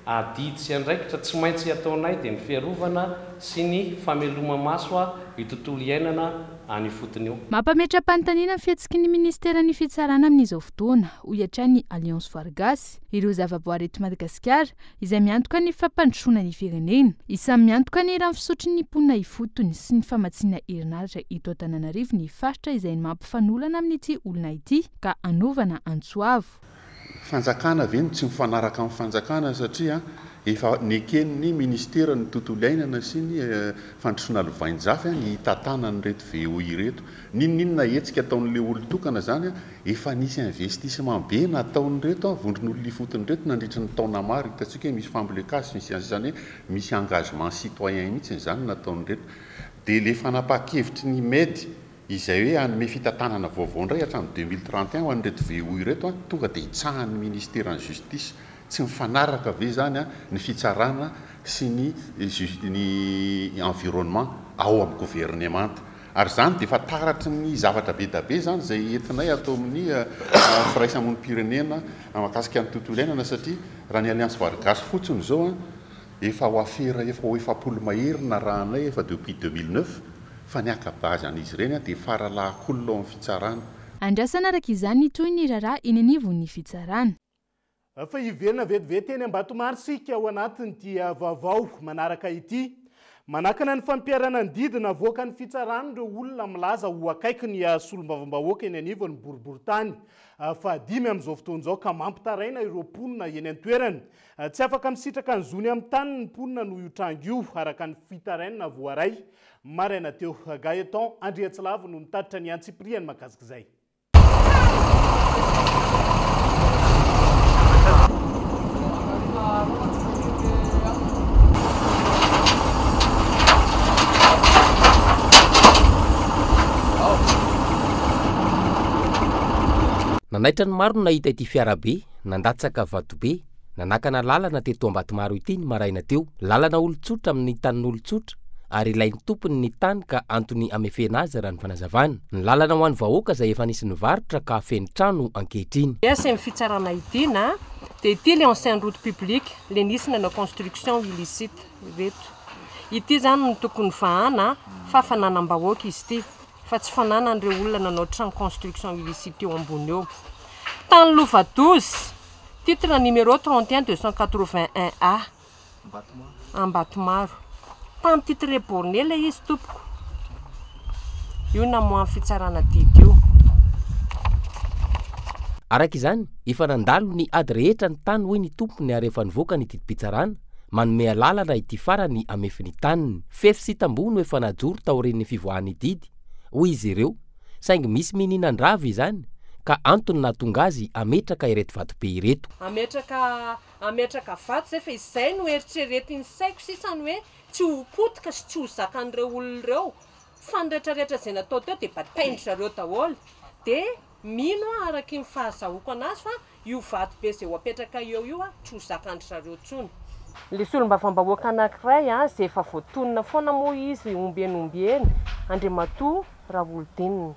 adidy sy andraikitra tsy maintsy ataonay dia ny fiarovana sy ny fameloma maso tontolo iainana any fotony eo. Mampametra-panontaniana ny fihetsiky ny ministeran'ny fitsarana amin'izao fotoana ho iatran'ny Alliance Vargasy ireo zavaboary eto Madagasikara izay miantoka ny fampandrosoana ny firenena, isany miantoka ny rano fisotry ny ponina ifotony sy ny famatsiana herinaratra eto Antananarivo ny faritra izay mampifanolana amin'ity olona ity ka anaovana antsoavo. Fanjakana ve tsy mifanaraka amin'ny fanjakana satria efa neken'ny ministera ny tontolo iainana sy ny fandrosoana lovain-jafy ny tantanany reto VOI reto. Ninninona hetsika ataon'le olon-tokana zany efa nisy investissement be nataony reto vondron'olona ifotony reto nandritra ny taona maro hitantsika hoe misy fambolekasy misy izany hoe misy engagement citoyen mihitsy zany nataony reto. Dia le fanapa-kevitry ny medy izay hoe anome fitantanana vaovao indray hatramin'ny 2031 ho an'ireto VOI reto tonga dia hitsahan'ny ministeran'ny justice. Tsy mifanaraka ve zany ny fitsarana sy ny environnement ao amin'ny gouvernement. Ary zany dia efa taratry ny zavatra be da be zany izay entinay atao amin'ny firaisamonim-pirenena mahakasika ny tontolo iainana satria raha ny Alliance Vargasy fotsiny izao efa ho afera efa ho 70 maherina raha anay efa depuis 2009 fa ny akabazy an'izy ireny dia faralakolona amin'ny fitsarana. Andrasana araka izany toy ny raharaha eny anivon'ny fitsarana. Fa hiverina vetivety eny Ambatomarinsika ao anatin'ity vaovao manaraka ity. Manakana ny fampiarana ny didina avoaka ny fitsarana ireo olona milaza ho akaiky ny solombavam-bahoaka eny anivon'ny boriboritany. Fa 5 amin'izao fotoana izao ka mampitaraina ireo ponina eny an-toerana. Tsy afaka misitraka ny zony amin'ny tany ny ponina no io trango araka ny fitarainana voaray. Maraina teo Gaëtan Andriatsilavo no mitatitra ny Antsipriany mahakasika izay. nanaitra ny maro no nahita ity fiarabe nandatsaka vatobe nanakana lalana teto Ambatomaro ity ny maraina teo, lalana olotsotra amin'ny tanin'olotsotra ary ilain'ny tompony ny tany ka antony amefena azy raha ny fanazavana. Ny lalana ho an'ny vahoaka izay efa nisy nivarotra ka feno trano ankehitriny. Asa fitsarana ity na dia ity le ancien route publique le nisy na construction illicite reto. Ity zany no tokony vahana fa fananam-bahoaka izy ity fa tsy fanana an'ireo olona nanao trano construction illicite eo ambony eo. Tany Lovadozy, titre numéro 31281A Ambatomaro. Tany titre borné le izy tompoko. Io namoa fitsarana didy io. Araka izany, efa nandalo ny ady rehetra ny tany hoy ny tompony ary efa nivoaka ny didim-pitsarana, manome lalana ity farany amefy ny taniny. Fefy sy tamboho no efa najoro taorian'ny fivoahan'ny didy. Hoy izy ireo, saingy misy mininan-drava izany, ka antony nahatonga azy ametraka ireto vatobe ireto. Ametraka vato zay fa izay no eritreretiny saiko sisany hoe tsy ho potika sy tsy ho zakan'ireo olona ireo. Fanretraretra izay natao teo dia bataindry zareo daholo. Dia mino araka ny fahazahoako anazy fa io vato be izay ho apetraka eo io tsy ho zakandry zareo tsony. Le solombavam-bahoaka anankiray izay efa voatonina foana moa izy ombieny Andriamatoa Ravolodenina.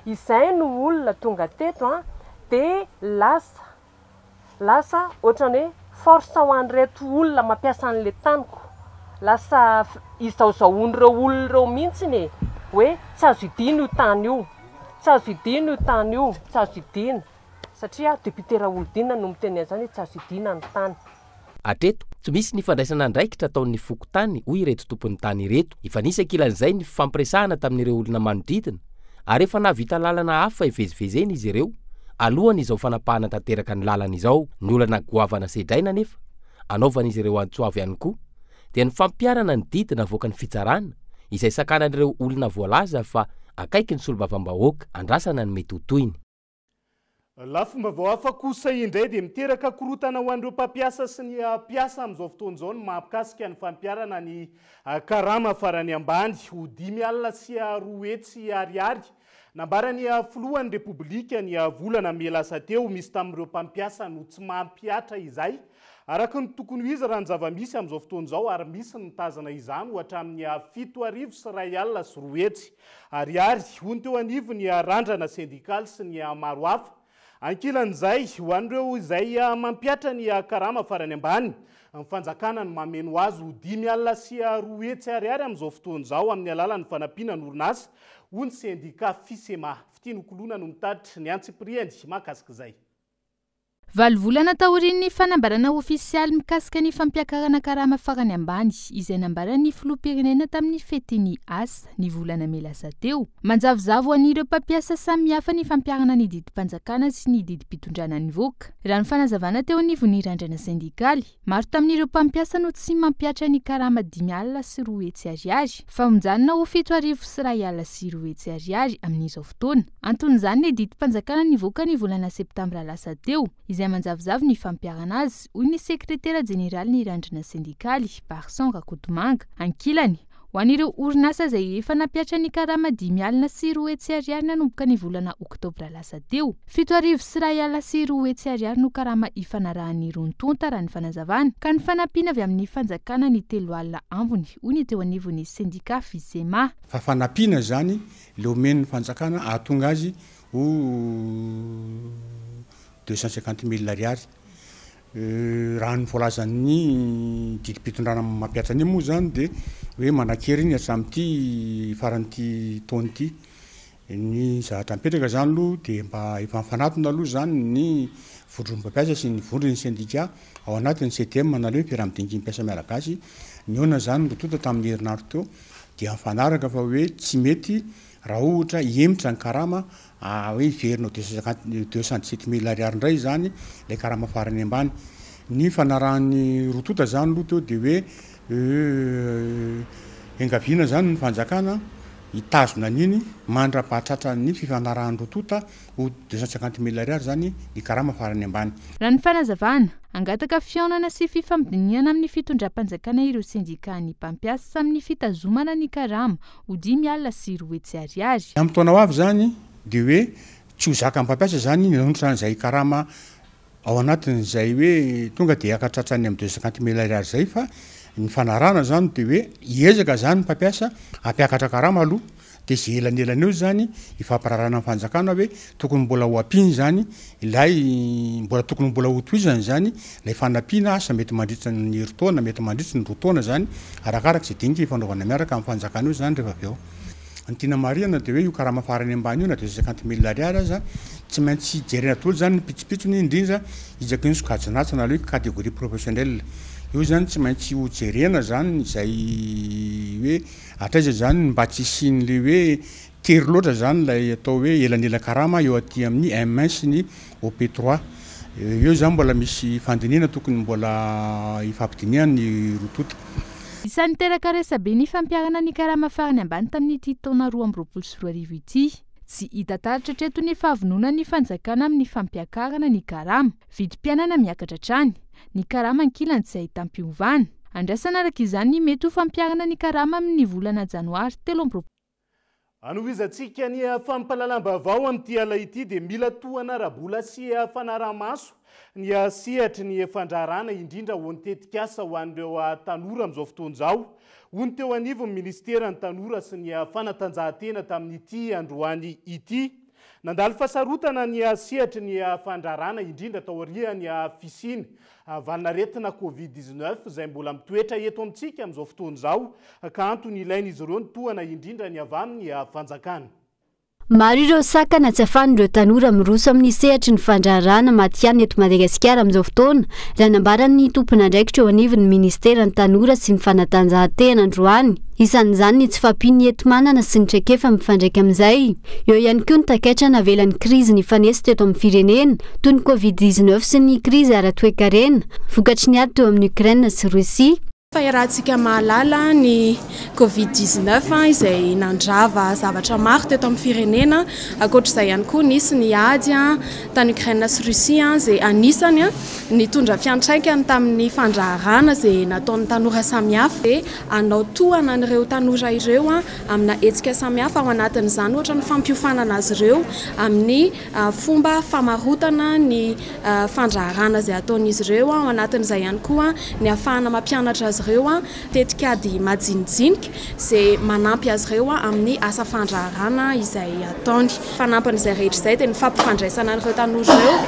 Izay no olona tonga teto dia lasa ohatrany hoe force ho an'ireto olona mampiasa an'le taniko. Lasa izaozaon'ireo olona ireo mihitsiny hoe tsy azo idina io tany io, tsy azo idina io tany io, tsy azo idina. Satria député Ravolodenina no miteny an'izany tsy azo idina ny tany. Atreto, tsy misy ny fandraisana andraikitra ataon'ny fokotany hoy ireto tompon'ny tany ireto. Efa nisy ankilan'izay ny fampiresahana tamin'ireo olona manodidina, ary efa nahavita lalana hafa ivezivezeny izy ireo alohany izao fanapahana tanteraka ny lalana izao. Ny olana goavana sedraina nefa anaovan'izy ireo antsoavy ihany koa dia ny fampiarana ny didy navoaka ny fitsarana izay sakanan'ireo olona voalaza fa akaiky ny solombavambahoaka andrasana ny mety ho toyiny. Lafomba vao hafa kosa indray dia miteraka korotana ho an'ireo mpampiasa sy ny mpiasa amin'izao fotoan'izao ny mampikasika ny fampiarana ny karama farany ambany ho 5,4 nambarany filohan'ny repoblika ny volana melasa teo misy tamin'ireo mpampiasa no tsy mampiatra izay araka ny tokony izy raha ny zava-misy amin'izao fotoan'izao ary misy ny tazana izany ohatra amin'ny 7,4 ariary hony teo anivo ny randrana sindikaly sy ny maro hafa. Ankilan'izay ho an'ireo izay mampiatra ny karama farany ambany, ny fanjakana ny mameno azy ho 5,4 amin'izao fotoan'izao amin'ny alalan'ny fanampiana ny orinasa ho ny sindika Fisema. Fitinokolona no mitatitra ny antsipriany mahakasika izay. Valvolana taorian'ny fanambarana ofisialy mikasika ny fampiakarana karama farany ambany izay nambarany filoham-pirenena tamin'ny fetiny asa ny volana melasa teo. Manjavozavo an'ireo mpampiasa samihafa ny fampiarana ny didim-panjakana sy ny didim-pitondrana ny voaka. Raha ny fanazavana teo anivon'ny randrana sindikaly, maro tamin'ireo mpampiasa no tsy mampiatra ny karama 5,4 fa onjanona ho 7,4 amin'izao fotoana. Anton'izany ny didim-panjakana ny voaka ny volana septambra lasa teo. Izay manjavozavo ny fampiarana azy hoy ny sekretera jeneraly ny randrana sindikaly Barson Rakotomanga. Ankilany ho an'ireo orinasa izay efa nampiatra ny karama 5,4 nanomboka ny volana oktobra lasa teo. 7,4 no karama ifanarahan'ny rontonta raha ny fanazavana ka ny fanampiana avy amin'ny fanjakana ny 3 alina ambony hoy ny teo anivon'ny sindika Fisema. Fa fanampiana zany le omeny ny fanjakana ahatonga azy ho 250,000 ariary. Raha ny voalazan'ny didim-pitondrana mampiatra any moa zany dia hoe manakery iny hatramin'ity faran'ity taona ity. Ny zavatra mipetraka zany aloha dia mba efa mifanatona aloha zany ny vondron'ny mpampiasa sy ny vondron'ny sindika ao anatin'ny CTM na hoe mpiara-midingy mpiasa malagasy. Ny ona zany rotota tamin'ny herinandro teo dia mifanaraka fa hoe tsy mety raha ohatra hemitra ny karama hoe iverinao 217,000 ariary indray zany le karama farany ambany. Ny fanarahan'ny rotota zany aloha teo dia hoe engaviana zany ny fanjakana hitazona an'iny mandra-pahatratra ny fifanarahan'ny rotota ho 250,000 ariary zany ny karama farany ambany. Raha ny fanazavana angataka fiaonana sy fifamidiniana amin'ny fitondram-panjakana ireo sindika ny mpampiasa amin'ny fitazomana ny karama ho 5,4 ariary. Amin'ny taona ho avy zany dia hoe tsy ho zaka mpampiasa zany nanontranyzay karama ao anatin'zay hoe tonga de akatratrany am 250 000 ariary zay fa ny fanarana zany de hoe iezaka zany mpampiasa ampiakatra karama aloha de zay elanelany eo zany ifampararana amin'ny fanjakana hoe tokony mbola ho ampiny zany ilay mbola tokony mbola ho toizany zany lay fanampiana asa mety mandritra ny heritaona mety mandritra ny roataona zany arakaraka zay dinga ifanaovana miaraka amin'ny fanjakana eo zany rehefa avy ao ny tiana mariana de hoe io karama farany ambany io na 250 000 ariary aza tsy maintsy jerena tolo zany ny pitsopitsony indrindra izaka ny sokajinatsana le hoe catégorie professionnelle io zany tsy maintsy ho jerena zany zay hoe atraiza zany mba tsy isin'le hoe tery loatra zany lay atao hoe elanela karama eo aty amin'ny M1 sy ny OP3 eo zany mbola misy fandinina tokony mbola ifampidiniany rotota. Isan'ny teraka resabe ny fampiarana ny karama farany ambany tamin'ity taona 2024 ity. Tsy hita taratra treto ny fahavonona ny fanjakana amin'ny fampiakarana ny karama, vidim-pianana miakatra trany, ny karama ankilany tsy ahita ampiovana. Andrasana araka izany mety ho fampiarana ny karama amin'ny volana janoary 2024. Anovizatsika ny fampahalalam-baovao amin'ity ala ity dia mila tohana rabola sy fanaramaso ny sehatry ny fandrarana indrindra ho ny tetikasa ho an'ireo tanora amin'izao fotoana izao. Hoy teo anivo ny ministera ny tanora sy ny fanatanjahantena tamin'ity androany ity. Nandalo fasarotana ny sehatry ny fandrarana indrindra tao aoriany fisiny valinaretina Covid-19 izay mbola mitoetra eto amintsika amin'izao fotoana izao ka antony ilain'izy ireo ny tohana indrindra ny avy amin'ny fanjakana. Maro ireo sakana tsy ahafahan'ireo tanora miroso amin'ny sehatry ny fandrarana matiany eto Madagasikara amin'izao fotoana raha nambaran'ny tompon'andraikitra eo anivon'ny ministera ny tanora sy ny fanatanjahantena androany. Isan'izany ny tsy fampiany enti-manana sy ny traikefa mifandraika amin'izay. Eo ihany koa ny takaitra navelan'ny krizy ny fanesy teto amin'ny firenena toy ny Covid-19 sy ny krizy ara-toe-karena vokatry ny ady teo amin'ny Ukraine sy Russia. Fa iarahantsika mahalala ny Covid-19 izay nandrava zavatra maro teto amin'ny firenena, ankoatr'izay ihany koa nisy ny ady tany Ukraine sy Russia izay anisany nitondra fiantraikany tamin'ny fandraharana izay nataon'ny tanora samihafa dia anao tohana an'ireo tanora ireo amina hetsika samihafa ao anatin'izany ohatra ny fampiofanana azy ireo amin'ny fomba famarotana ny fandraharana izay ataon'izy ireo ao anatin'izay ihany koa ny ahafahana mampianatra azy ireo tetikady majinijinika izay manampy azy ireo amin'ny asa fandraharana izay ataony. Fanampin'izay rehetra izay dia ny fampifandraisana an'ireo tanora ireo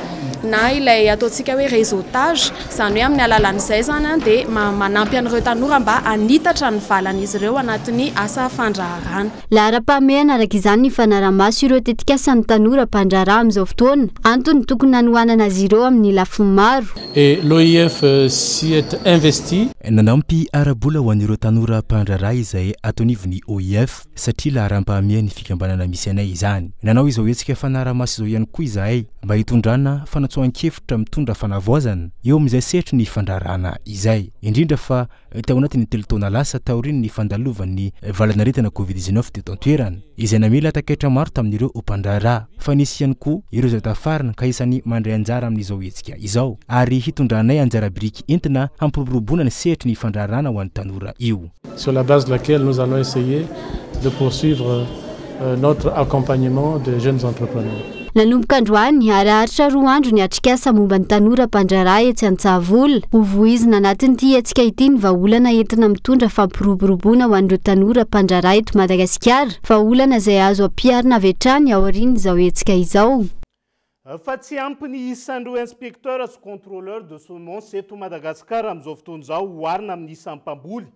na ilay ataontsika hoe réseautage, izany hoe amin'ny alalan'izay zany dia manampy an'ireo tanora mba hanitatra ny valan'izy ireo anatin'ny asa fandraharana. Lahara-pahamehana araka izany ny fanaramaso ireo tetikasan'ny tanora mpandraharaha amin'izao fotoana, antony tokony hanohanana azy ireo amin'ny lafiny maro. Et l'OIF s'y est investi. Nanampy arabola ho an'ireo tanora mpandraharaha izay ataonivon'ny OIF satria laharam-pahamehana ny fikambanana misy anay izany. Nanao izao hetsika fanaramaso izao ihany koa izahay mba hitondrana fanatsoan-kevitra mitondra fanavoazana eo amin'izay sehatry ny fandraharana izay. Indrindra fa tao anatin'ny telo taona lasa taoriny ny fandalovan'ny valanaretina Covid-19 teto an-toerana izay namela takaitra maro tamin'ireo mpandraharaha fa nisy ihany koa ireo izay tafarina ka isany mandray anjara amin'izao hetsika izao ary hitondranay anjara biriky entina hampiroboroboana ny sehatry ny fandraharana ho an'ny tanora io. Sur la base de laquelle nous allons essayer de poursuivre notre accompagnement des jeunes entrepreneurs. Nanomboka androany araharitra 2 andro ny atrikasa momba ny tanora mpandraharaha etsy Antsahavola. Ho voizina anatin'ity hetsika ity ny vahaolana entina mitondra fampiroboroboana ho an'ireo tanora mpandraharaha eto Madagasikara, vahaolana izay azo ampiharina avy hatrany ao aorian'izao hetsika izao. Fa tsy ampy ny isan'ireo inspecteur sy contrôleur de semence eto Madagasikara amin'izao fotoana izao hoarina amin'ny isan'ny mpamboly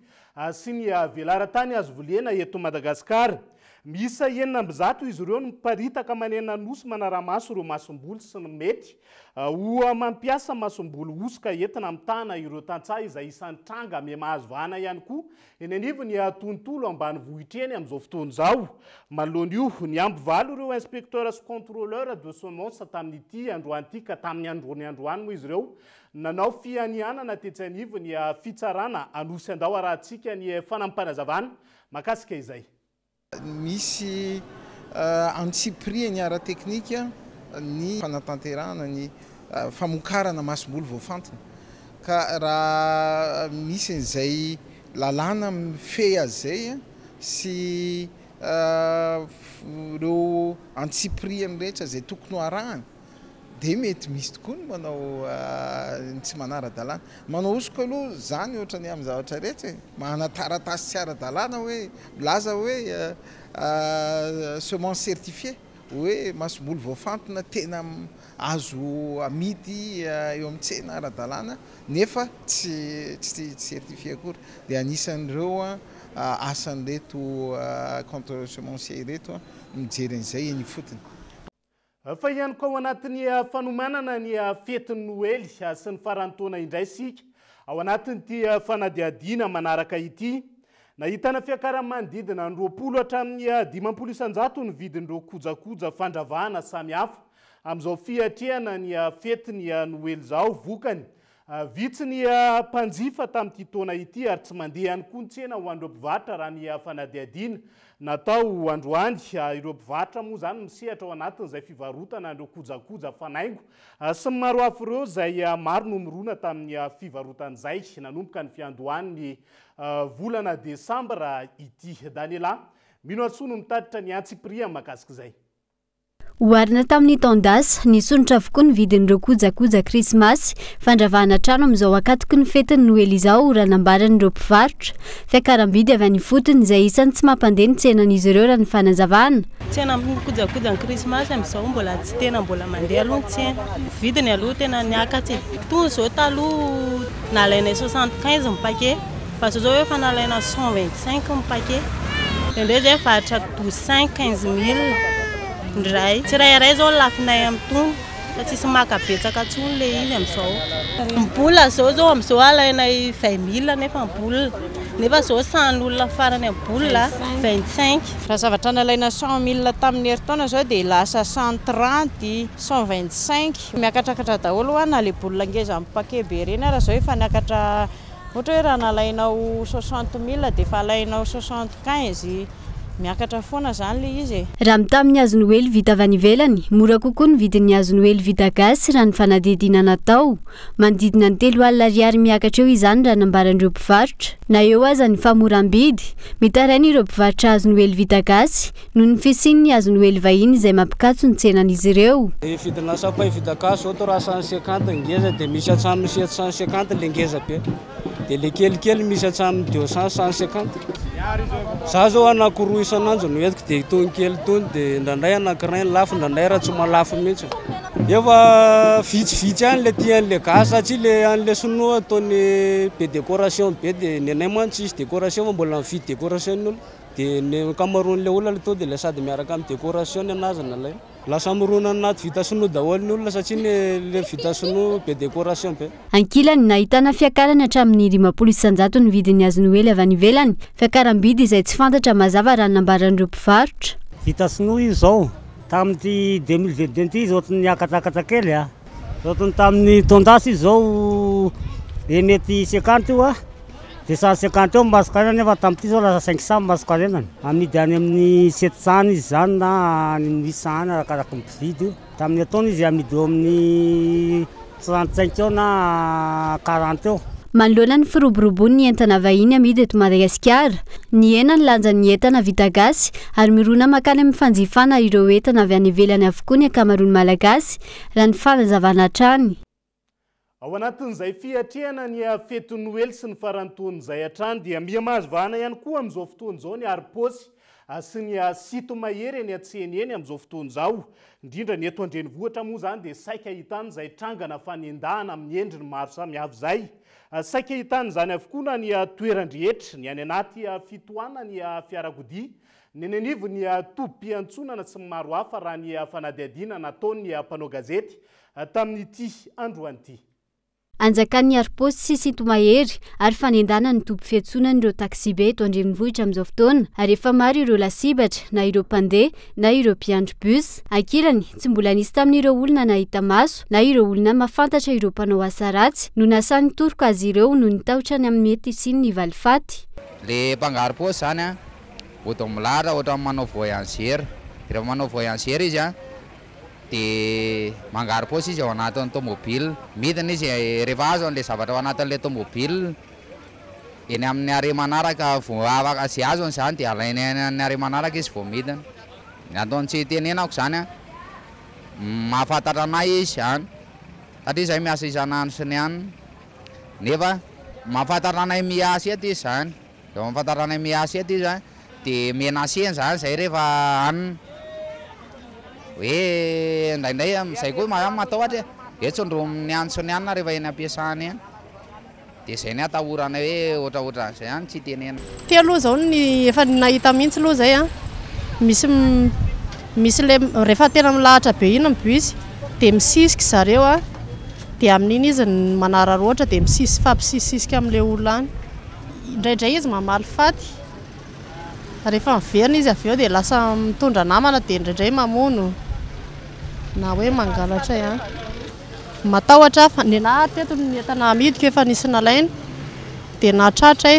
sy ny velaran-tany azo volena eto Madagasikara. Misa 900 izy ireo no miparitaka manena nosy manaramaso ireo masom-boly sy ny mety ho mampiasa masom-boly osika entina mitana ireo tantsaha izay isan'ny tranga mahazo vahana ihany koa eny anivony tontolo ambanivohitra eny amin'izao fotoana izao. Manoloana io ny amby valo ireo inspecteur sy contrôleur de semence tamin'ity androany ka tamin'ny androny androany moa izy ireo nanao fianianana tetsy anivony fitsarana anosy andao arahantsika ny fanampanazavana makasika izay. Misy antsipry ny ara-teknika ny fanatanterahana ny famokarana masom-boly voafantiny ka raha misy an'izay lalàna mifehy azy zay sy reo antsipriany rehetra zay tokony ho arahany de mety misy tokoa ny manao tsy manara-dalàna manao osoko aloha zany ohatra ny amin'ny zavatra rehetra manataratasy tsy ara-dalàna hoe milaza hoe semence certifié hoe masobolo voafantona tena azo amidy eo amin'ny tsena ara-dalàna nefa tsy certifié akory de anisan'ireo asan'reto contre semencier reto mijery an'izay eny fotony. Fa ihany koa ao anatin'ny fanomanana ny fetin'ny Noely sy ny farantaona indray sika ao anatin'ity fanadiadiana manaraka ity nahitana fiakara-manodidina ny 20 hatramin'ny 500 ny vidin'ireo kojakoja fandravahana samihafa amin'izao fiatrehana ny fetiny Noely zao vokany vitsy ny mpanjifa tamin'ity taona ity ary tsy mandeha ihany koa ny tsena ho an'ireo mpivarotra raha ny fanadiadiana natao androany ireo mpivarotra moa zany misehatra ao anatin'izay fivarotana ireo kojakoja fanaingo sy ny maro hafa ireo izay maro no mirona tamin'ny fivarotan'izay nanomboka ny fiandohan'ny volana desambra ity. Daniela mino antsoa no mitatitra ny antsipria mahakasika izay. Oharina tamin'ny taon-dasa nisonitra avokoa ny vidin'ireo kojakoja krismasy fandravahana trano amin'izao akatoky ny fetiny Noely izao raha nambaran'ireo mpivarotra. Fiakaram-bidy avy any fotony izay isany tsy mampandeha ny tsenan'izy ireo raha ny fanazavana. Tsena amin'ny kojakoja ny krismasy amin'izao mbola tsy tena mbola mandeha aloha ny tsena. Vidiny aloha tena niakatsy. Toy izao taloha nalaina 75 ny paquet fa zao hoe fa nalaina 125 ny paquet. Indray zay varotra 15 ndray tsirairay zao lafinay amin'itony fa tsisy makabetsaka tsony le izy amin'izao. Mbola zao amin'izao alainay 20 000 nefa mbola nefa zao sahan'olona farany mbola 25. Raha zavatra nalaina 100 000 tamin'ny herintaona zao dia lasa 130 125 miakatrakatra daholo na le bolina ngeza amin'ny paquet be reny raha zao efa niakatra ohatra hoe raha nalainao 60 000 dia efa alainao 75 miakatra foana zany le izy. Raha mitamin'ny hazo Noely vita avy any ivelany, mora kokoa ny vidin'ny hazo Noely vita gasy raha ny fanadihadiana natao. Manodidina ny 3 alina ariary miakatra eo izany raha nambaran'ireo mpivarotra. Na eo aza ny famoram-bidy, mitaraina ireo mpivarotra hazo Noely vita gasy noho ny fisian'ny hazo Noely vahiny izay mampikatso ny tsenan'izy ireo. Vidina sapay vita gasy oto raha 150 ngeza dia misy hatramin'ny 750 le ngeza be. Dia le kelikely misy hatramin'ny 200 150. Za zao anakoroa isan'andro no entiko dia itony kely itony dia ndrandray anankiray lafo ndrandray raha tsy malafo mihitsy. Efa vitsivitsy any le tian'le gasy satria le an'le sinoa ataony be décoration be dia ny anay moa tsisy décoration fa mbola mividy décoration n'olo dia ny kamaroan'le olona to dia le sady miaraka amin'ny décoration anazy nalay. Lasa mirona anaty vita sinoa daholo ny olona satria le vita sinoa be décoration be. Ankilany nahitana fiakarana hatramin'ny 500 isanjato ny vidin'ny hazo Noely avy any ivelany. Fiakaram-bidy izay tsy fantatra mazava raha nambaran'ireo mpivarotra. Vita sinoa izy zao tamin'ny 2022 izy ohatry niakatakatra kely ohatry tamin'ny taon-dasa izy zao mety 50 io dia 150 eo mbasika nefa tamin'ity zao lasa 500 mbasika renany. Amidy any amin'ny 700 izy zany na 800 arakaraka mpividy io. Tamin'ny ataony izy amidy eo amin'ny 35 eo na 40 eo. Manoloana ny firoborobony ny entana vahiny amidy eto Madagasikara, ny hena ny lanjan'ny entana vita gasy ary mirona makany amin'ny fanjifana ireo entana avy any ivelany avokoa ny ankamaroany malagasy raha ny fanazavana hatrany. Ao anatin'izay fiatrehana ny fety Noely sy ny farantaon'izay hatrany dia mihamazovana ihany koa amin'izao fotoan'izao ny ariposy sy ny sito mahery eny an-tsena eny amin'izao fotoan'izao. Indrindra ny eto an-drenivohitra moa zany dia saika ahitana izay trangana fanendahana amin'ny endriny maro samihafa izay. Saika ahitana izany avokoa na ny toeran-drehetra ny any anaty fitohanana ny fiarakodia, ny aninivo ny tobim-piantsonana sy ny maro hafa raha ny fanadihadiana nataon'ny mpanao gazety tamin'ity androan'ity. Anjakan'ny ariposy sy sito mahery ary fanendana ny toby fiantsonana ireo taxi be eto an-drenivohitra amin'izao fotoana ary efa maro ireo lasibatra na ireo mpandeha na ireo mpiandry bus. Ankilany tsy mbola nisy tamin'ireo olona nahita maso na ireo olona mahafantatra ireo mpanao asa ratsy no nasan'ny toroka azy ireo no nitahotrany amin'ny mety siny ny valifaty. Le mpangaro-posy zany vao milara ohatra manao voyageur, rehefa manao voyageur izy dia mangaro posy izy ao anatin'ny tomobile midina izy rehefa azo an'ilay zavatra ao anatin'ilay tomobile eny amin'ny are manaraka vo afaka sy azony zany dia alainy amin'ny are manaraka izy vao midina ny ataony tsy tenenako zany a mahafantatra anay izy zany satria zay miasa isanandro sy ny any nefa mahafantatra anay miasa eto izy zany de mahafantatra anay miasa eto izy dia menaseny zany zay rehefa anina hoe indraindray am'izay koa matahotra etsondro ny any sy ny anina rehefa eny ampiasany eny dia zay ny atahorana hoe ohatraohatran'izay any tsy tenena ty aloha zao ny efa nahita mihitsy aloha zay a misy le rehefa tena milahatra be iny ny bus dia misisiky zareo a dia amin'iny izy manarary ohatra dia fampisisisika amin'ilay olona any indraindray izy mamaly faty rehefa miverina izy avy eo dia lasa mitondra namana dia indraindray mamono na hoe mangalatra ihany matahotra fa ny nahy teto ny entana amidiko efa nisy nalaina dia nahatratra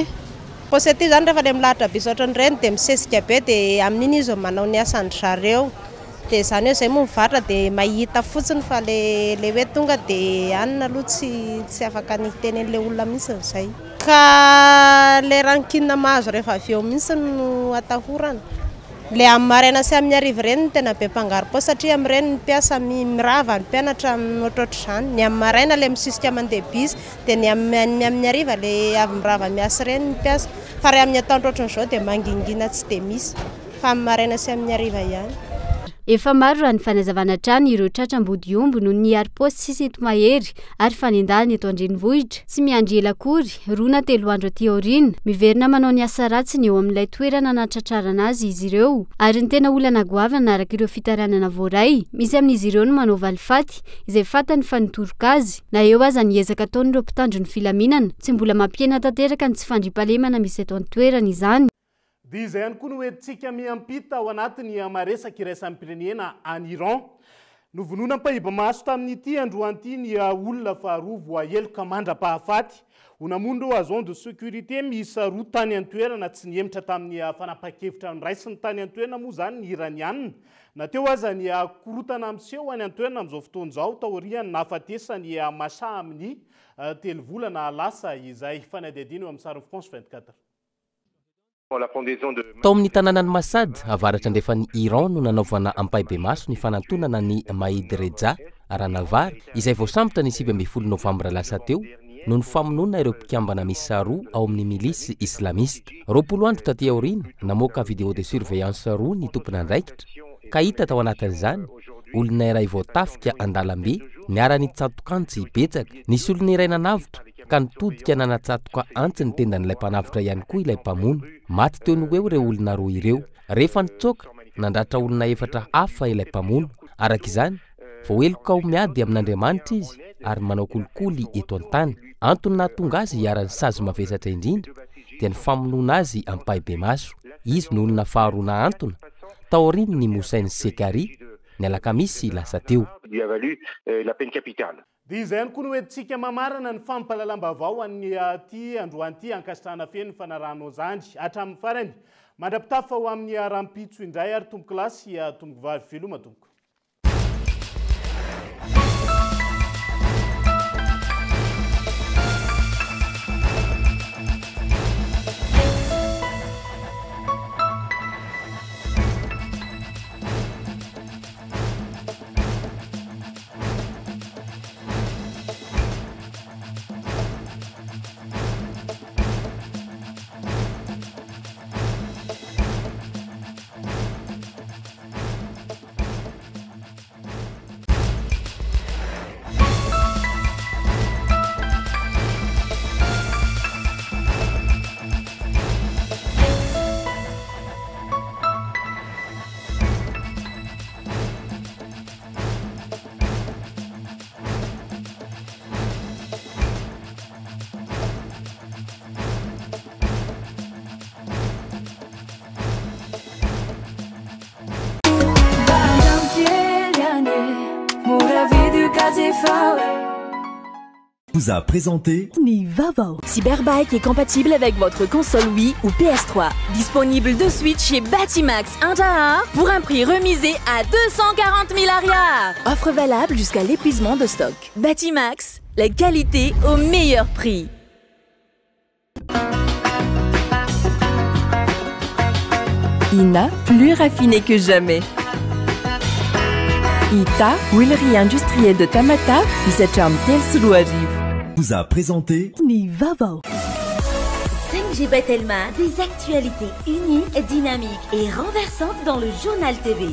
posety zany rehefa le milahatra be saotra ny reny dia misesika be dia amin'iny izy manao ny asany zareo dia zany hoe zay moa mivatra dia mahita fotsiny fa le hoe tonga dia anina aloha tsy afaka ny tenen'ilay olona mihitsy zay ka le rankinina mahazo rehefa avy eo mihitsy no atahorana le amin'ny maraina sy amin'ny arivo reny ny tena be mpangaro po satria amin'ireny ny mpiasa mirava ny mpianatra ohatroatra izany ny amin'ny maraina le misisika mandeha bus dia ny amin'ny ariva le avy mirava miasa reny ny mpiasa fa ray amin'ny ataondro ohatran'izao dia mangingina tsy dia misy fa amin'ny maraina sy amin'ny ariva ihany efa maro raha ny fanazavana trano ireo tratrambody-omby noho ny ari-posy sy sinto mahery ary fanendahany eto andrenivohitra tsy miandry ela akory roa na 3 andro aty aoriana miverina manao ny asa ratsiny eo amin'ilay toerana natratrarana azy izy ireo ary ny tena olana goavana araka ireo fitaranana voaray misy amin'izy ireo no manao valifaty izay fantany fa nitoroka azy na eo aza niezaka ataon'ireo mpitandro ny filaminana tsy mbola mampiena tanteraka ny tsy fandrimpalemana misy eto an-toerana izany dia izay ihany koa no hoentsika miampita ao anatiny maresaka iraisan'ny pirenena any Iran novonona mpahiba maso tamin'ity androan'ity ny olona faharoa voaheloka mandra-pahafaty ho namono ireo agent de sécurité miisa 2 tany an-toerana tsy niemitra tamin'ny fanapa-kevitra niraisiny tany an-toerana moa zany ny iranianina na teo aza ny korotana miseho any an-toerana amin'izao fotoana izao taoriany nahafatesany masa amin'ny 3 volana lasa izay fanadihadiana eo amin'ny sariny France 24 tao amin'ny tanànany Masad avaratra andrefany Iran no nanaovana ampahaibe maso ny fanantonana ny Maïd Reza Aranavary izay voasambotra ny 17 novambra lasa teo no ny famonoana ireo mpikambana misa 2 ao amin'ny milisy islamiste 20 andro taty aoriana namoaka video de surveillance 2 ny tompona andraikitra ka hita tao anatin'izany olona iray voatafika an-dalambe niara-ny tsatokantsy betsaka nisy olona iray nanavitra ka nitodika nanatsatoka antsy ny tendan'ilay mpanavitra ihany koa ilay mpamono maty teo ny eo ireo olona 2 ireo rehefa nitsoaka nandratra olona 4 hafa ilay mpamono araka izany voaheloka ao miady amin'Andriamanitra izy ary manao kolikoly eto an-tany antony nahatonga azy hiara-ny sazy mavesatra indrindra dia ny famonoana azy ampahaibe maso izy no olona faharoana antona taoriny ny Moussaine Sekari ny alakamisy lasa teo dia izay ihany koa no hoentsika mamarana ny fampahalalam-baovao an'ny ty androan'ity ankasitrahana feno ny fanarahanao zandry hatramin'ny farany mandrapitafa ho amin'ny rampitso indray ary tomboky lasy tomboky vavy veloma tompoko Vous a présenté Nivavo. Cyberbike est compatible avec votre console Wii ou PS3. Disponible de suite chez Batimax Inter pour un prix remisé à 240 000 arrières. Offre valable jusqu'à l'épuisement de stock. Batimax, la qualité au meilleur prix. INA, plus raffiné que jamais. ITA, huilerie industrielle de Tamata, Isacham Telsuruariv. Vous a présenté Nivavo. 5G Batelma, des actualités uniques, dynamiques et renversantes dans le journal TV.